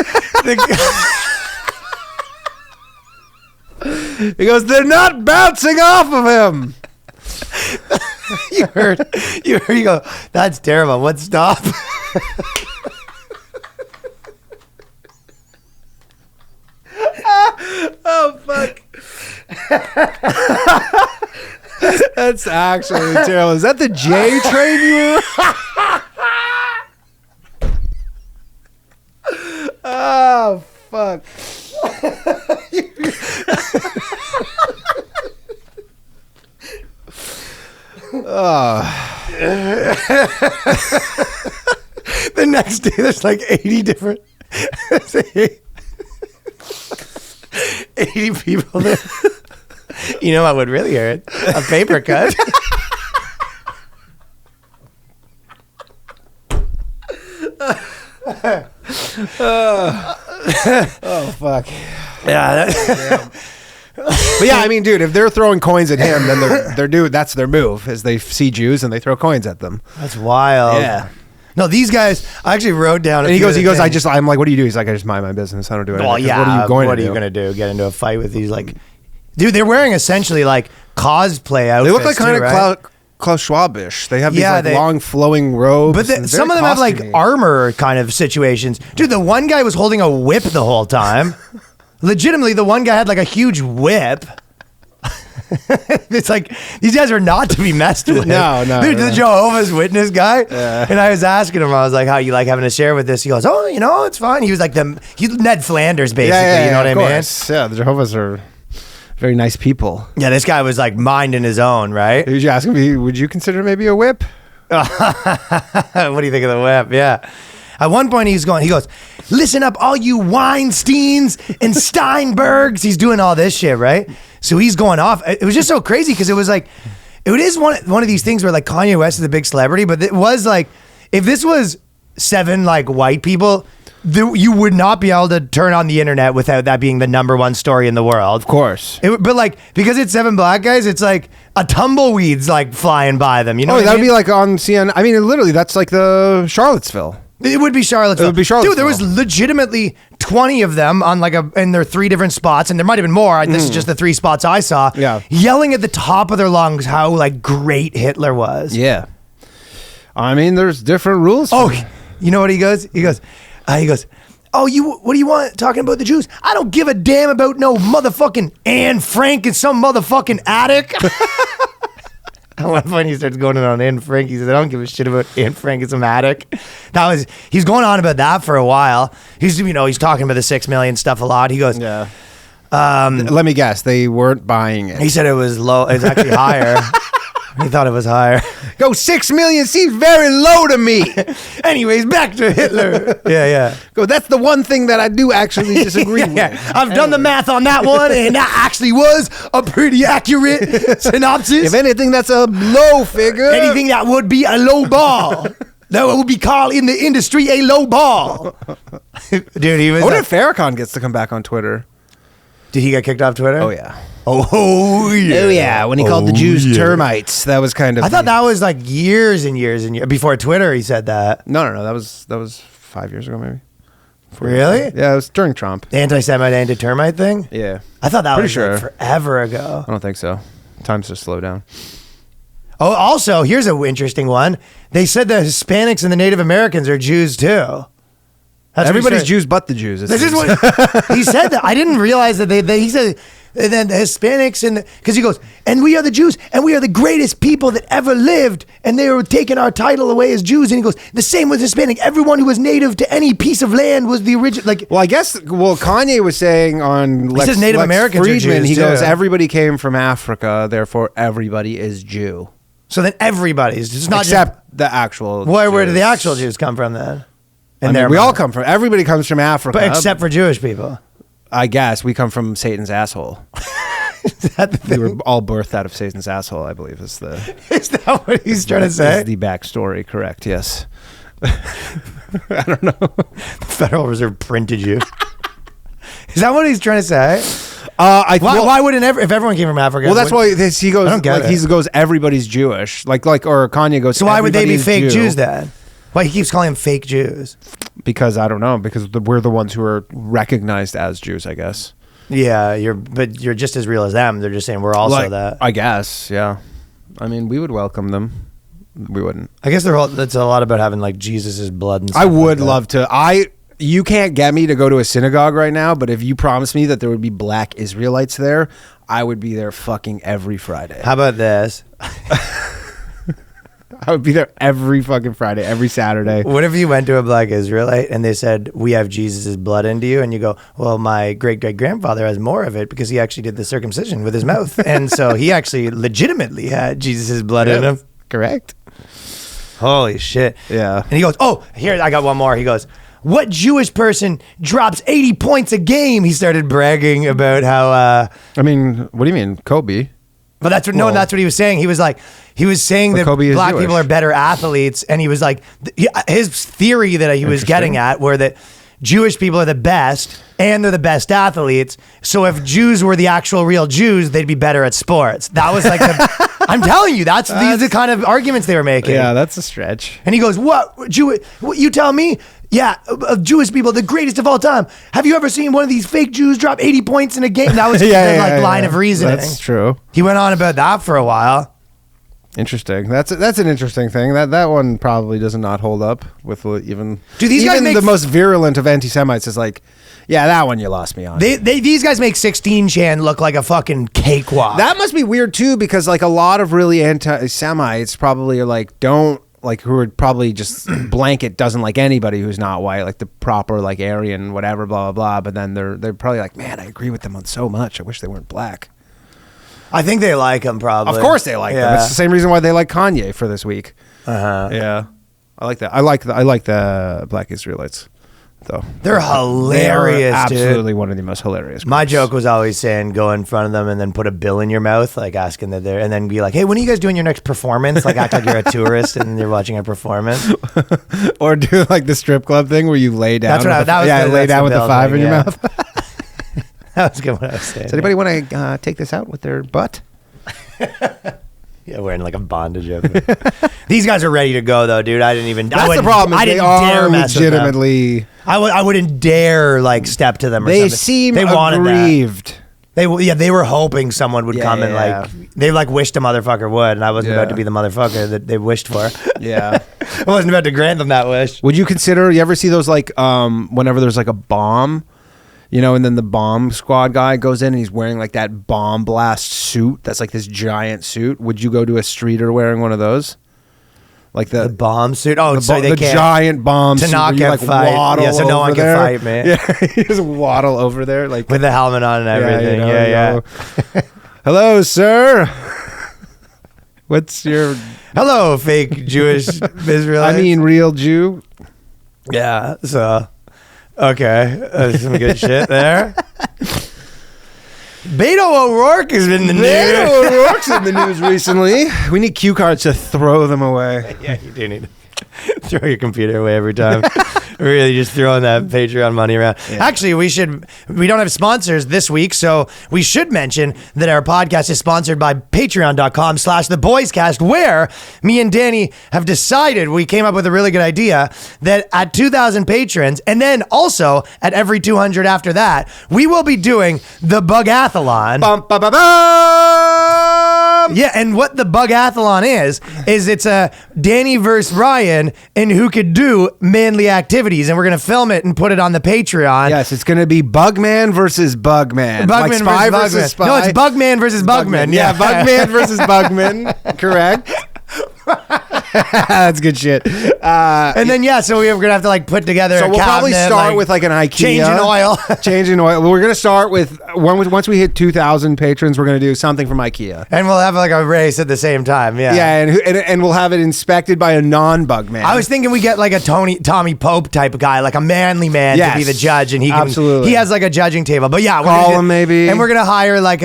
He goes, they're not bouncing off of him. You heard, you go, that's terrible. What stop? Oh, fuck. That's actually terrible. Is that the J train you were? Oh, fuck. The next day, there's like 80 different... 80 people there. You know what would really hurt? A paper cut. Oh, fuck. Yeah. But yeah, I mean, dude, if they're throwing coins at him, then that's their move, is they see Jews and they throw coins at them. That's wild. Yeah. No, these guys, I actually wrote down. And he goes, I'm like, what do you do? He's like, I just mind my business. I don't do anything. Well, yeah. What are you going to do? going to do? Get into a fight with these, like, dude, they're wearing essentially like cosplay outfits. They look like kind of right? Klaus Schwab-ish. They have these Yeah, long flowing robes. But some of them have like armor kind of situations. Dude, the one guy was holding a whip the whole time. Legitimately, the one guy had like a huge whip. It's like, these guys are not to be messed with. No. Dude, the Jehovah's Witness guy. And I was asking him, I was like, how you like having to share with this? He goes, oh, it's fine. He was like he's Ned Flanders, basically. You know what I mean? Yeah, the Jehovah's are very nice people. Yeah, this guy was like minding his own, right? Did you ask him, would you consider maybe a whip? What do you think of the whip? Yeah. At one point, he goes, listen up, all you Weinsteins and Steinbergs. He's doing all this shit, right? So he's going off. It was just so crazy because it was like, it is one of these things where like Kanye West is a big celebrity, but it was like, if this was 7 like white people, you would not be able to turn on the internet without that being the #1 story in the world. Of course. But like, because it's 7 black guys, it's like a tumbleweed's like flying by them. You know? That would be like on CNN. I mean, literally, that's like the Charlottesville. It would be Charlottesville. Dude, there was legitimately 20 of them on and there are 3 different spots, and there might have been more. This is just the 3 spots I saw. Yeah. Yelling at the top of their lungs how like great Hitler was. Yeah. I mean, there's different rules. Oh, you know what he goes? He goes, oh, what do you want talking about the Jews? I don't give a damn about no motherfucking Anne Frank in some motherfucking attic. At one point, he starts going on Anne Frank. He says, I don't give a shit about Anne Frank in some attic. He's going on about that for a while. He's talking about the 6 million stuff a lot. He goes, yeah. Let me guess, they weren't buying it. He said it was low. It's actually higher. He thought it was higher. Go 6 million seems very low to me. Anyways, back to Hitler. Yeah. Go, that's the one thing that I do actually disagree with. I've done the math on that one, and that actually was a pretty accurate synopsis. If anything, that's a low figure. Anything that would be a low ball. That would be called in the industry a low ball. Dude, he was. I wonder if Farrakhan gets to come back on Twitter. Did he get kicked off Twitter? Oh, yeah. Oh yeah. Oh, yeah. When he called the Jews termites. That was kind of. I thought that was like years and years and years. Before Twitter, he said that. No. That was 5 years ago, maybe. Really? Yeah, it was during Trump. The anti-Semite, anti-termite thing? Yeah. I thought that Pretty was sure. like forever ago. I don't think so. Time's just slow down. Oh, also, here's an interesting one. They said the Hispanics and the Native Americans are Jews too. That's what Everybody's he said. Jews but the Jews. This is what he said. That I didn't realize that he said. And then the Hispanics because he goes, and we are the Jews, and we are the greatest people that ever lived, and they were taking our title away as Jews. And he goes, the same with Hispanic. Everyone who was native to any piece of land was the original. Like, well, I guess. Well, Kanye was saying on He says Native Americans are Friedman, Jews, he too. goes, everybody came from Africa, therefore everybody is Jew, so then everybody's just not except the actual. just, where did Jews. the actual Jews come from then? I mean, we all come from. Everybody comes from Africa, but except for Jewish people. I guess we come from Satan's asshole. We were all birthed out of Satan's asshole, I believe, is that what he's trying to say? Is the backstory correct? Yes. I don't know. The Federal Reserve printed you. Is that what he's trying to say? Why wouldn't if everyone came from Africa? Well, that's why he goes. I don't get like, it. He goes, everybody's Jewish. Or Kanye goes. So why would they be "Everybody is fake Jew." Jews then? Why he keeps calling them fake Jews? Because I don't know. Because we're the ones who are recognized as Jews, I guess. Yeah, you're just as real as them. They're just saying we're also that. I guess. Yeah. I mean, we would welcome them. We wouldn't. I guess that's a lot about having like Jesus's blood and stuff. I would like love to. You can't get me to go to a synagogue right now, but if you promised me that there would be black Israelites there, I would be there fucking every Friday. How about this? I would be there every fucking Friday, every Saturday. What if you went to a black Israelite and they said, we have Jesus's blood into you? And you go, well, my great-great-grandfather has more of it because he actually did the circumcision with his mouth. And so he actually legitimately had Jesus's blood in him. Correct. Holy shit. Yeah. And he goes, oh, here, I got one more. He goes, what Jewish person drops 80 points a game? He started bragging about how... I mean, what do you mean? Kobe? But that's what he was saying. He was saying that Kobe is black Jewish. people are better athletes, and he was like, his theory that he was getting at were that Jewish people are the best, and they're the best athletes. So if Jews were the actual real Jews, they'd be better at sports. That was like, I'm telling you, these are the kind of arguments they were making. Yeah, that's a stretch. And he goes, what you tell me? Yeah, of Jewish people, the greatest of all time. Have you ever seen one of these fake Jews drop 80 points in a game? That was his line of reasoning. That's true. He went on about that for a while. Interesting. That's an interesting thing. That one probably does not hold up with even. Do these guys even make the most virulent of anti-Semites is like, yeah, that one you lost me on. These guys make 16 Chan look like a fucking cakewalk. That must be weird too, because like a lot of really anti-Semites probably are like who would probably just blanket doesn't like anybody who's not white, like the proper like Aryan whatever, blah blah blah. But then they're probably like, man, I agree with them on so much. I wish they weren't black. I think they like him probably. Of course they like them. It's the same reason why they like Kanye for this week. Yeah, I like that. I like the black Israelites. Though they're hilarious. They're absolutely dude. one of the most hilarious groups. My joke was always saying, go in front of them and then put a bill in your mouth, like asking that they're, and then be like, hey, when are you guys doing your next performance? Like act like you're a tourist and you're watching a performance. Or do like the strip club thing where you lay down. Lay down with the five in your mouth. That was good what I was saying. Does anybody want to take this out with their butt? Yeah, wearing like a bondage outfit. These guys are ready to go though, dude. That's the problem. They are legitimately. I wouldn't dare like step to them. Or they something. seem they wanted aggrieved. That. They were hoping someone would come and yeah. like they like wished a motherfucker would, and I wasn't about to be the motherfucker that they wished for. Yeah, I wasn't about to grant them that wish. Would you consider? You ever see those like whenever there's like a bomb? You know, and then the bomb squad guy goes in and he's wearing like that bomb blast suit. That's like this giant suit. Would you go to a streeter wearing one of those? Like the bomb suit? Oh, so they the can't. giant bomb to suit. not Where get you, like, fight. waddle Yeah, so no one over can there. fight, man. Yeah, you just waddle over there like with the helmet on and everything. Yeah. Yeah. Hello, sir. What's your? Hello, fake Jewish Israelites. I mean, real Jew. yeah. So, okay, some good shit there. Beto O'Rourke has been in the news. Beto O'Rourke's in the news recently. We need cue cards to throw them away. Yeah, you do need to throw your computer away every time. Really just throwing that Patreon money around. Yeah. Actually, we don't have sponsors this week, so we should mention that our podcast is sponsored by patreon.com/the Boyscast, where me and Danny have decided, we came up with a really good idea, that at 2,000 patrons, and then also at every 200 after that, we will be doing the Bugathlon. Bum, ba, ba, bum. Yeah, and what the Bugathlon is it's a Danny versus Ryan and who could do manly activities, and we're gonna film it and put it on the Patreon. Yes, it's going to be Bugman versus Bugman. Bugman Like Spy versus Spy. No, it's Bugman versus Bugman. Yeah, Bugman versus Bugman. Correct. That's good shit. And then so we're gonna have to like put together. So a we'll probably cabinet, start with like an IKEA. changing oil. Changing oil. We're going to start with once we hit 2,000 patrons, we're going to do something from IKEA. And we'll have like a race at the same time. Yeah. Yeah, and we'll have it inspected by a non-bug man. I was thinking we get like a Tommy Pope type of guy, like a manly man to be the judge, and absolutely. he has like a judging table. But yeah, Call him maybe. And we're gonna hire like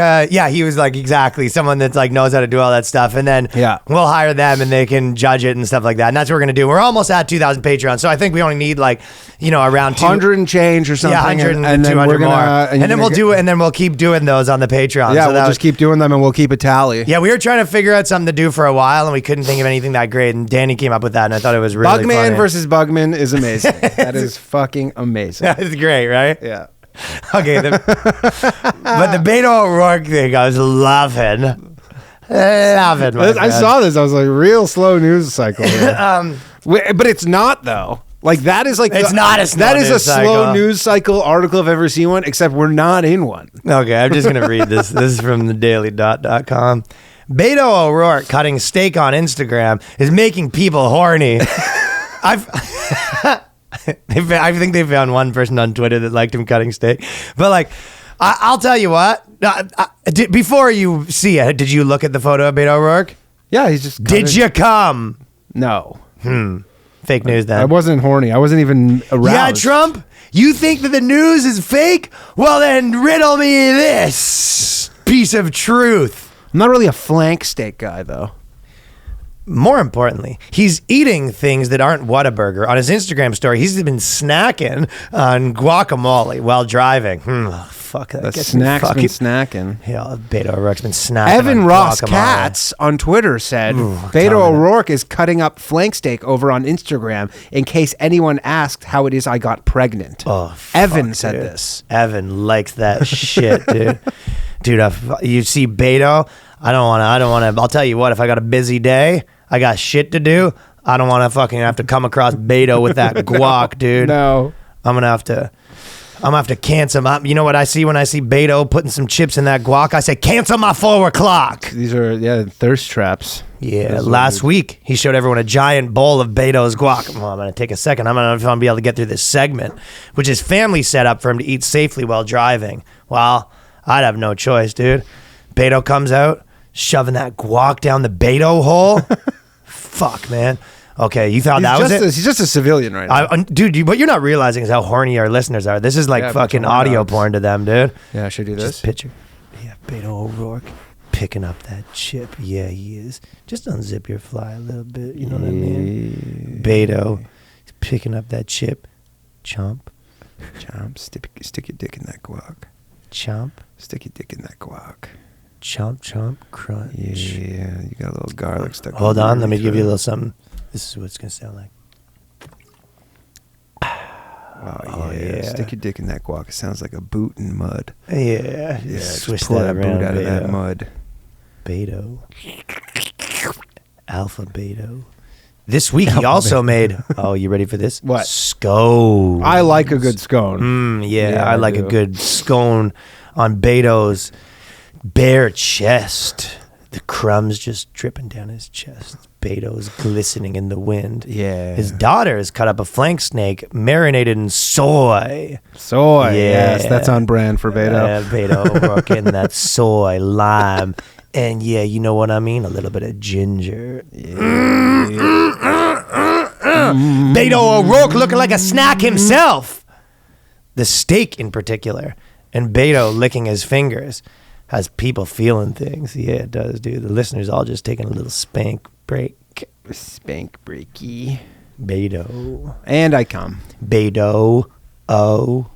he was like exactly someone that's like knows how to do all that stuff, and then we'll hire them and they can judge it and stuff like that. And that's what we're gonna do. We're almost at 2,000 Patreons, so I think we only need like around 100 and change or something. Yeah, 100 and 200 more. And then we'll keep doing those on the Patreon. Yeah, so we'll just keep doing them and we'll keep a tally. Yeah, we were trying to figure out something to do for a while and we couldn't think of anything that great. And Danny came up with that and I thought it was really Bugman funny. versus Bugman is amazing. That is fucking amazing. That's great, right? Yeah. Okay. But the Beto O'Rourke thing, I was loving. I saw this. I was like, real slow news cycle. But it's not though. Like that is like it's not a slow that is news a slow news cycle article if I've ever seen one. Except we're not in one. Okay, I'm just gonna read this. This is from thedaily.com. Beto O'Rourke cutting steak on Instagram is making people horny. I think they found one person on Twitter that liked him cutting steak, but like. I'll tell you what. Before you see it, did you look at the photo of Beto O'Rourke? Yeah, he's just. Did you come? No. Fake news then. I wasn't horny. I wasn't even aroused. Yeah, Trump? You think that the news is fake? Well, then riddle me this piece of truth. I'm not really a flank steak guy, though. More importantly, he's eating things that aren't Whataburger. On his Instagram story, he's been snacking on guacamole while driving. Fuck that. The snack's been snacking. Yeah, Beto O'Rourke's been snacking. Evan Ross Katz on Twitter said Beto O'Rourke is cutting up flank steak over on Instagram in case anyone asked how it is I got pregnant. Oh, Evan said this. Evan likes that shit, dude. Dude, you see Beto. I don't want to. I'll tell you what. If I got a busy day, I got shit to do. I don't want to fucking have to come across Beto with that guac, dude. No, I'm gonna have to cancel my. You know what I see when I see Beto putting some chips in that guac? I say cancel my 4 o'clock. These are thirst traps. Yeah, last week he showed everyone a giant bowl of Beto's guac. Well, I'm gonna take a second. I'm gonna be able to get through this segment, which is family set up for him to eat safely while driving. Well, I'd have no choice, dude. Beto comes out, shoving that guac down the Beto hole. Fuck, man. Okay, you thought that was it? He's just a civilian right now. Dude, what you're not realizing is how horny our listeners are. This is like fucking audio porn to them, dude. Yeah, should do this. Just picture. Yeah, Beto O'Rourke picking up that chip. Yeah, he is. Just unzip your fly a little bit. You know what I mean? Beto is picking up that chip. Chomp. Chomp. Stick your dick in that guac. Chomp. Stick your dick in that guac. Chomp, chomp, crunch. Yeah, you got a little garlic stuck. Hold on, let me give you a little something. This is what it's gonna sound like. Oh yeah. Stick your dick in that guac. It sounds like a boot in mud. Yeah. Swish pull that boot out of that mud. Beto. Alpha Beto. This week he also made. Oh, you ready for this? What? Scone. I like a good scone. Yeah, I like a good scone on Beto's bare chest. The crumbs just dripping down his chest. Beto's glistening in the wind. Yeah. His daughter has cut up a flank snake marinated in soy. Soy. Yes, that's on brand for Beto. Beto working that soy, lime, And yeah, you know what I mean? A little bit of ginger. Beto O'Rourke looking like a snack himself. The steak in particular. And Beto licking his fingers has people feeling things. Yeah, it does, dude. The listeners all just taking a little spank break. Spank breaky. Beto. And I come. Beto. Oh.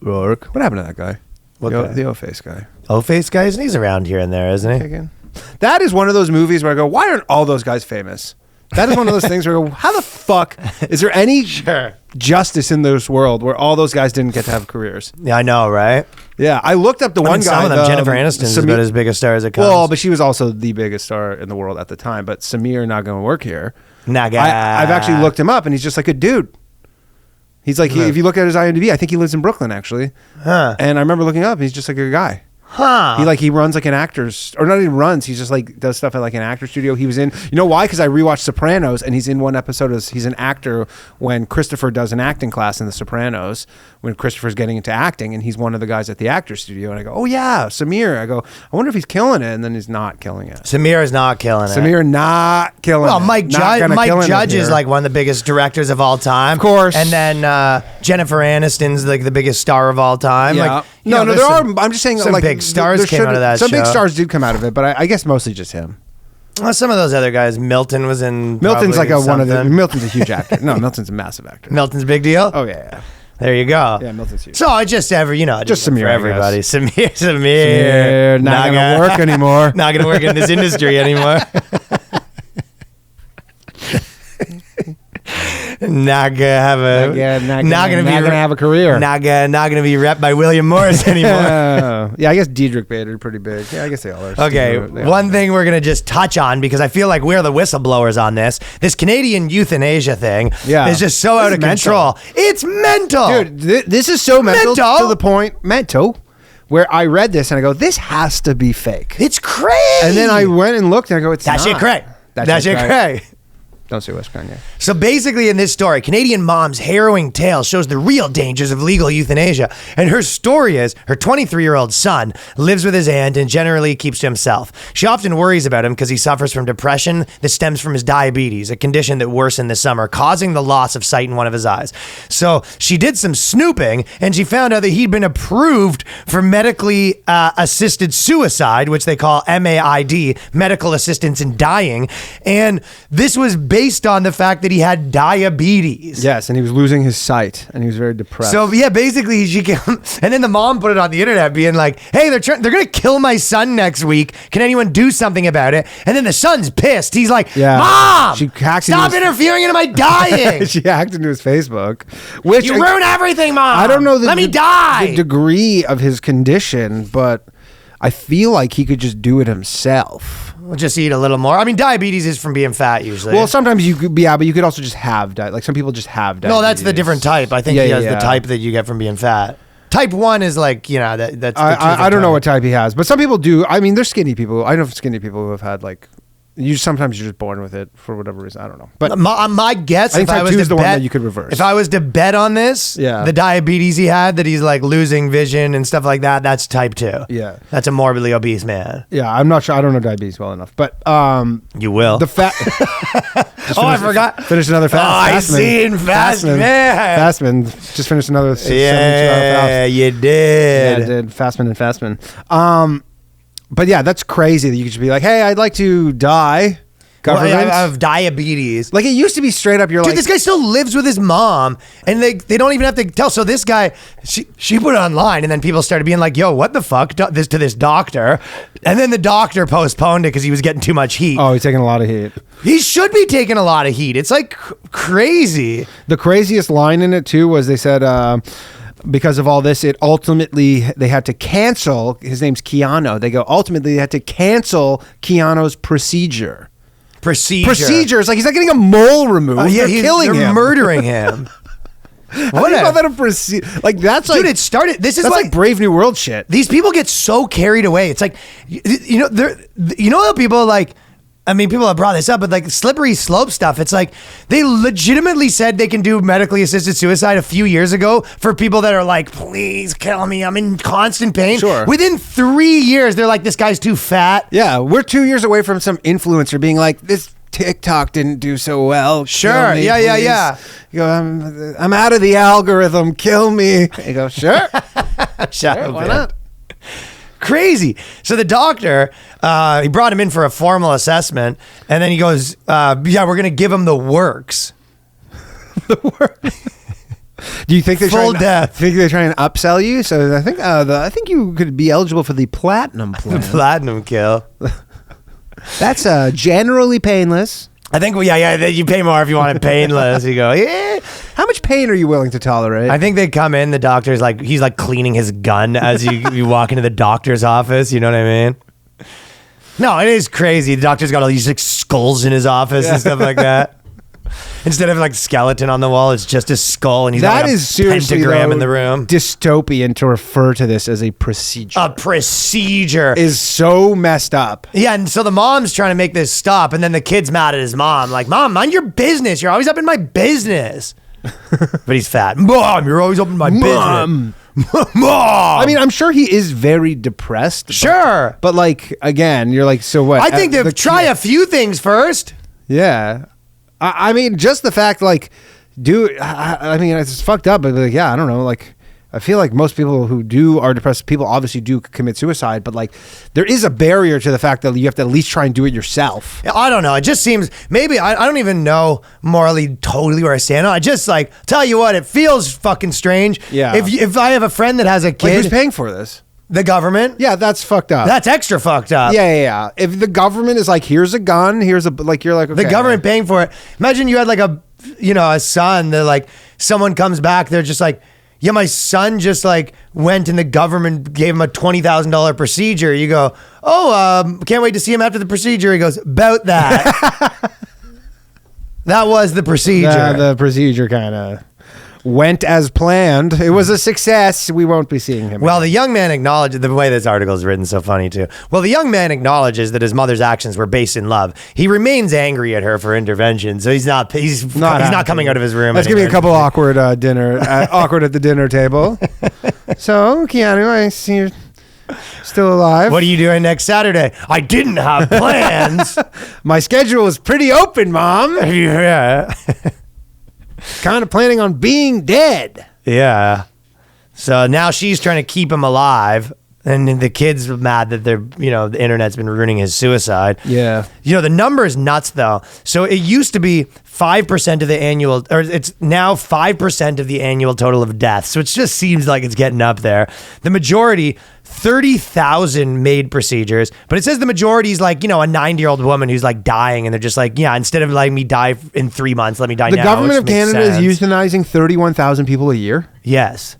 Rourke. What happened to that guy? What guy? The O-Face guy. O-Face guys? He's around here and there, isn't he? That is one of those movies where I go, why aren't all those guys famous? That is one of those things where I go, how the fuck is there any justice in this world where all those guys didn't get to have careers? Yeah, I know, right? Yeah, I looked up the one guy. Some of them, Jennifer Aniston's about as big a star as it comes. Well, but she was also the biggest star in the world at the time. But Samir not going to work here. Naga. I've actually looked him up, and he's just like a dude. He's like, if you look at his IMDb, I think he lives in Brooklyn, actually. Huh. And I remember looking up, he's just like a guy. Huh. He runs like an actor's, or not even runs. He's just like does stuff at like an actor studio. He was in, you know why? Because I rewatched Sopranos, and he's in one episode as he's an actor when Christopher does an acting class in The Sopranos. When Christopher's getting into acting, and he's one of the guys at the actor studio. And I go, oh yeah, Samir. I go, I wonder if he's killing it, and then he's not killing it. Samir is not killing it. Samir not killing it. Well, Mike Judge is like one of the biggest directors of all time, of course. And then Jennifer Aniston's like the biggest star of all time. Yeah. Like, no, there are. I'm just saying, some like big stars came out of that. Some big show. stars did come out of it, but I guess mostly just him. Well, some of those other guys. Milton was in. Milton's like one of them. Milton's a huge actor. No, Milton's a massive actor. Milton's a big deal. Oh yeah. There you go. Yeah, Milton's huge. So I just just Samir, for everybody. Samir, not gonna work anymore. Not gonna work in this industry anymore. Not gonna have a career. Not gonna be rep by William Morris anymore. Yeah, I guess Diedrich Bader pretty big. Yeah, I guess they all are. Okay, one thing we're gonna just touch on because I feel like we're the whistleblowers on this. This Canadian euthanasia thing is just so out of control. It's mental, dude. This is so mental to the point where I read this and I go, this has to be fake. It's crazy. And then I went and looked and I go, it's that not. Shit cray. That shit cray. Don't say West Kanye. So basically in this story, Canadian mom's harrowing tale shows the real dangers of legal euthanasia. And her story is her 23-year-old son lives with his aunt and generally keeps to himself. She often worries about him because he suffers from depression that stems from his diabetes, a condition that worsened this summer, causing the loss of sight in one of his eyes. So she did some snooping and she found out that he'd been approved for medically assisted suicide, which they call MAID, medical assistance in dying. And this was based on the fact that he had diabetes. Yes, and he was losing his sight, and he was very depressed. So yeah, basically she came, and then the mom put it on the internet, being like, "Hey, they're gonna kill my son next week. Can anyone do something about it?" And then the son's pissed. He's like, "Mom, stop interfering into my dying." She hacked into his Facebook, which you ruin everything, Mom. I don't know. Let me die. The degree of his condition, but I feel like he could just do it himself. We'll just eat a little more. I mean, diabetes is from being fat usually. Well, sometimes you could, but you could also just have like some people just have diabetes. No, that's the different type. I think he has the type that you get from being fat. Type 1 is like, that's. I don't know what type he has, but some people do. I mean, there's skinny people. I know skinny people who have had like. Sometimes you're just born with it for whatever reason. I don't know. But my guess, I think type 2 is the one that you could reverse. If I was to bet on this, the diabetes he had, that he's like losing vision and stuff like that, that's type 2. Yeah. That's a morbidly obese man. Yeah, I'm not sure. I don't know diabetes well enough. But you will. The fat. I forgot. Finish another fast. I seen Fastman. Fastman. Just finished another 72 Yeah, you did. Yeah, I did. Fastman. But yeah, that's crazy that you could just be like, hey, I'd like to die. Government of diabetes. Like it used to be straight up. You're Dude, like, this guy still lives with his mom, and they don't even have to tell. So this guy, she put it online, and then people started being like, "Yo, what the fuck?" To this doctor, and then the doctor postponed it because he was getting too much heat. Oh, he's taking a lot of heat. He should be taking a lot of heat. It's like crazy. The craziest line in it too was they said. Because of all this, they had to cancel. His name's Keanu. They go, ultimately, they had to cancel Keanu's procedure. Procedure. It's like he's not getting a mole removed. They're killing him. They're murdering him. What do you call that a procedure? Like that's like, dude, it started. That's like Brave New World shit. These people get so carried away. It's like, how people like. I mean, people have brought this up, but like slippery slope stuff, it's like they legitimately said they can do medically assisted suicide a few years ago for people that are like, please kill me, I'm in constant pain. Sure. Within 3 years, they're like, this guy's too fat. Yeah, we're 2 years away from some influencer being like, this TikTok didn't do so well. Sure. Kill me, Yeah. You go, I'm out of the algorithm. Kill me. You go, sure. Shut Sure, up, why man. not? Crazy. So the doctor, he brought him in for a formal assessment, and then he goes, yeah, we're going to give him the works. Do you think they're Full trying death. Think they're trying to upsell you? So I think you could be eligible for the platinum plan. Platinum kill. That's generally painless. I think, you pay more if you want it painless. You go, yeah. How much pain are you willing to tolerate? I think they come in, the doctor's like, he's like cleaning his gun as you walk into the doctor's office. You know what I mean? No, it is crazy. The doctor's got all these like skulls in his office and stuff like that. Instead of like skeleton on the wall, it's just a skull, and he's got that like, is a seriously pentagram though, in the room. dystopian to refer to this as a procedure. A procedure. Is so messed up. Yeah, and so the mom's trying to make this stop, and then the kid's mad at his mom. Like, Mom, mind your business. You're always up in my business. But he's fat. Mom, you're always up in my Mom. business. Mom. I mean, I'm sure he is very depressed. Sure. But like, again, you're like, so what? I think they try a few things first. Yeah. I mean, just the fact, like, dude, I mean, it's fucked up, but like, yeah, I don't know. Like, I feel like most people who are depressed, people obviously do commit suicide, but like, there is a barrier to the fact that you have to at least try and do it yourself. I don't know. It just seems, maybe, I don't even know morally totally where I stand. I just like, tell you what, it feels fucking strange. Yeah. If I have a friend that has a Like, kid, who's paying for this? the government. Yeah, that's fucked up. That's extra fucked up. Yeah. If the government is like, here's a gun, here's a, like, you're like, okay. The government paying for it. Imagine you had like a son that like someone comes back, they're just like, yeah, my son just like went and the government gave him a $20,000 procedure. You go, can't wait to see him after the procedure. He goes, about that. That was the procedure. The procedure kind of went as planned. It was a success. We won't be seeing him. Well, the young man acknowledged, the way this article is written, so funny too. Well, the young man acknowledges that his mother's actions were based in love. He remains angry at her for intervention, so he's not coming out of his room. Let's give me a couple awkward awkward at the dinner table. So, Keanu, I see you're still alive. What are you doing next Saturday? I didn't have plans. My schedule is pretty open, Mom. Yeah. Kind of planning on being dead. Yeah. So now she's trying to keep him alive, and the kid's mad that the internet's been ruining his suicide. Yeah. The number is nuts though. So it used to be 5% of the annual, or it's now 5% of the annual total of deaths. So it just seems like it's getting up there. The majority, 30,000 made procedures, but it says the majority is like, a 90-year-old woman who's like dying, and they're just like, yeah, instead of letting me die in 3 months, let me die now. The government of which makes Canada sense. is euthanizing 31,000 people a year. Yes.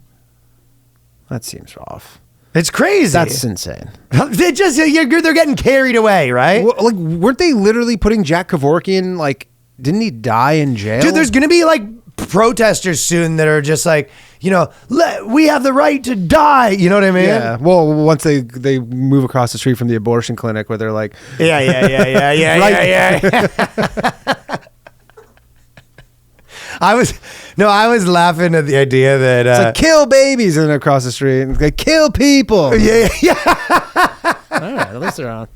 That seems off. It's crazy. That's insane. They just, they're getting carried away, right? Well, like, weren't they literally putting Jack Kevorkian, like, didn't he die in jail? Dude, there's going to be like protesters soon that are just like, we have the right to die. You know what I mean? Yeah. Well, once they move across the street from the abortion clinic where they're like, Yeah. I was laughing at the idea that it's like, kill babies, and then across the street, and like, kill people. yeah. All right, at least they're on.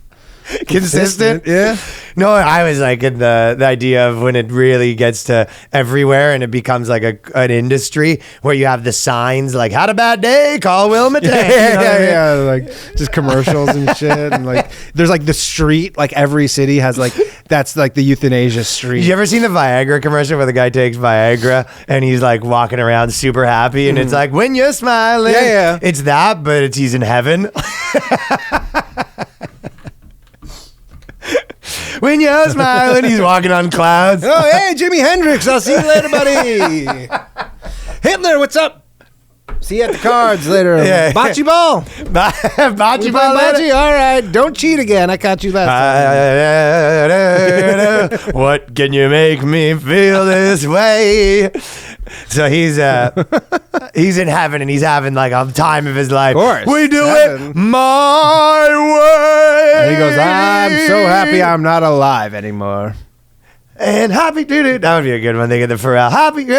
Consistent. Yeah. No, I was like in the idea of when it really gets to everywhere and it becomes like an industry where you have the signs like, had a bad day, call Wilma Tank. Yeah, like just commercials and shit, and like there's like the street, like every city has like, that's like the euthanasia street. You ever seen the Viagra commercial where the guy takes Viagra and he's like walking around super happy and it's like, when you're smiling. Yeah. It's that, but he's in heaven. When you're smiling, he's walking on clouds. Oh, hey, Jimi Hendrix, I'll see you later, buddy. Hitler, what's up? See you at the cards later. Yeah. Bocce ball. Bocce We ball play later. bocce? All right. Don't cheat again. I caught you last time. What can you make me feel this way? So he's in heaven and he's having like a time of his life. Of course. We do Heaven. it my way. And he goes, I'm so happy I'm not alive anymore. And happy to that would be a good one. They get the Pharrell happy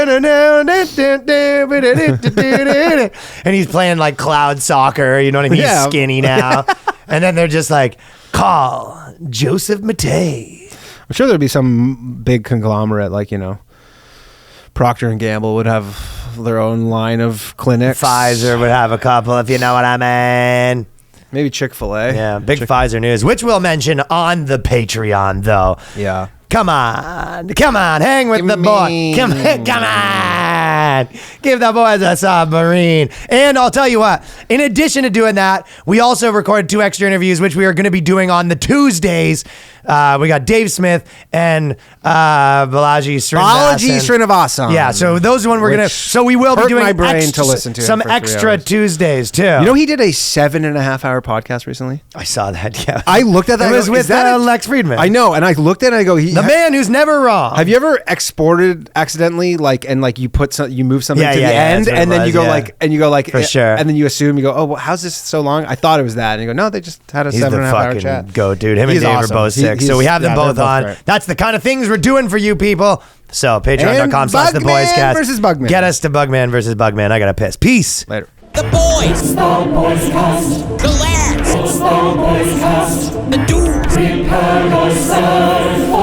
and he's playing like cloud soccer. You know what I mean? Yeah. He's skinny now. And then they're just like, call Joseph Mattei. I'm sure there'd be some big conglomerate, like, Procter & Gamble would have their own line of clinics. Pfizer would have a couple, if you know what I mean. Maybe Chick-fil-A. Yeah, big Pfizer news, which we'll mention on the Patreon, though. Yeah. Come on, hang with the boy. Come on, give the boys a submarine. And I'll tell you what, in addition to doing that, we also recorded 2 extra interviews, which we are going to be doing on the Tuesdays. We got Dave Smith and Balaji Srinivasan. Yeah, so those one we're going to, so we will be doing my brain to listen to some him for 3 extra hours. Tuesdays, too. He did a 7.5-hour podcast recently? I saw that, yeah. I looked at that. It was with Lex Friedman. I know, and I looked at it and I go, the man who's never wrong. Have you ever exported accidentally, you put you move something to the end, and then you go like, for sure, and then you assume oh, well, how's this so long? I thought it was that, and you go, no, they just had a 7.5-hour chat. Go, dude. Him and Dave are both sick, so we have them both on. Great. That's the kind of things we're doing for you people. So patreon.com/theboyscast versus Bugman. Get us to Bugman versus Bugman. I gotta piss. Peace. Later. The boys. It's the Boyscast. The lads. It's the Boyscast. The dudes. Prepare yourself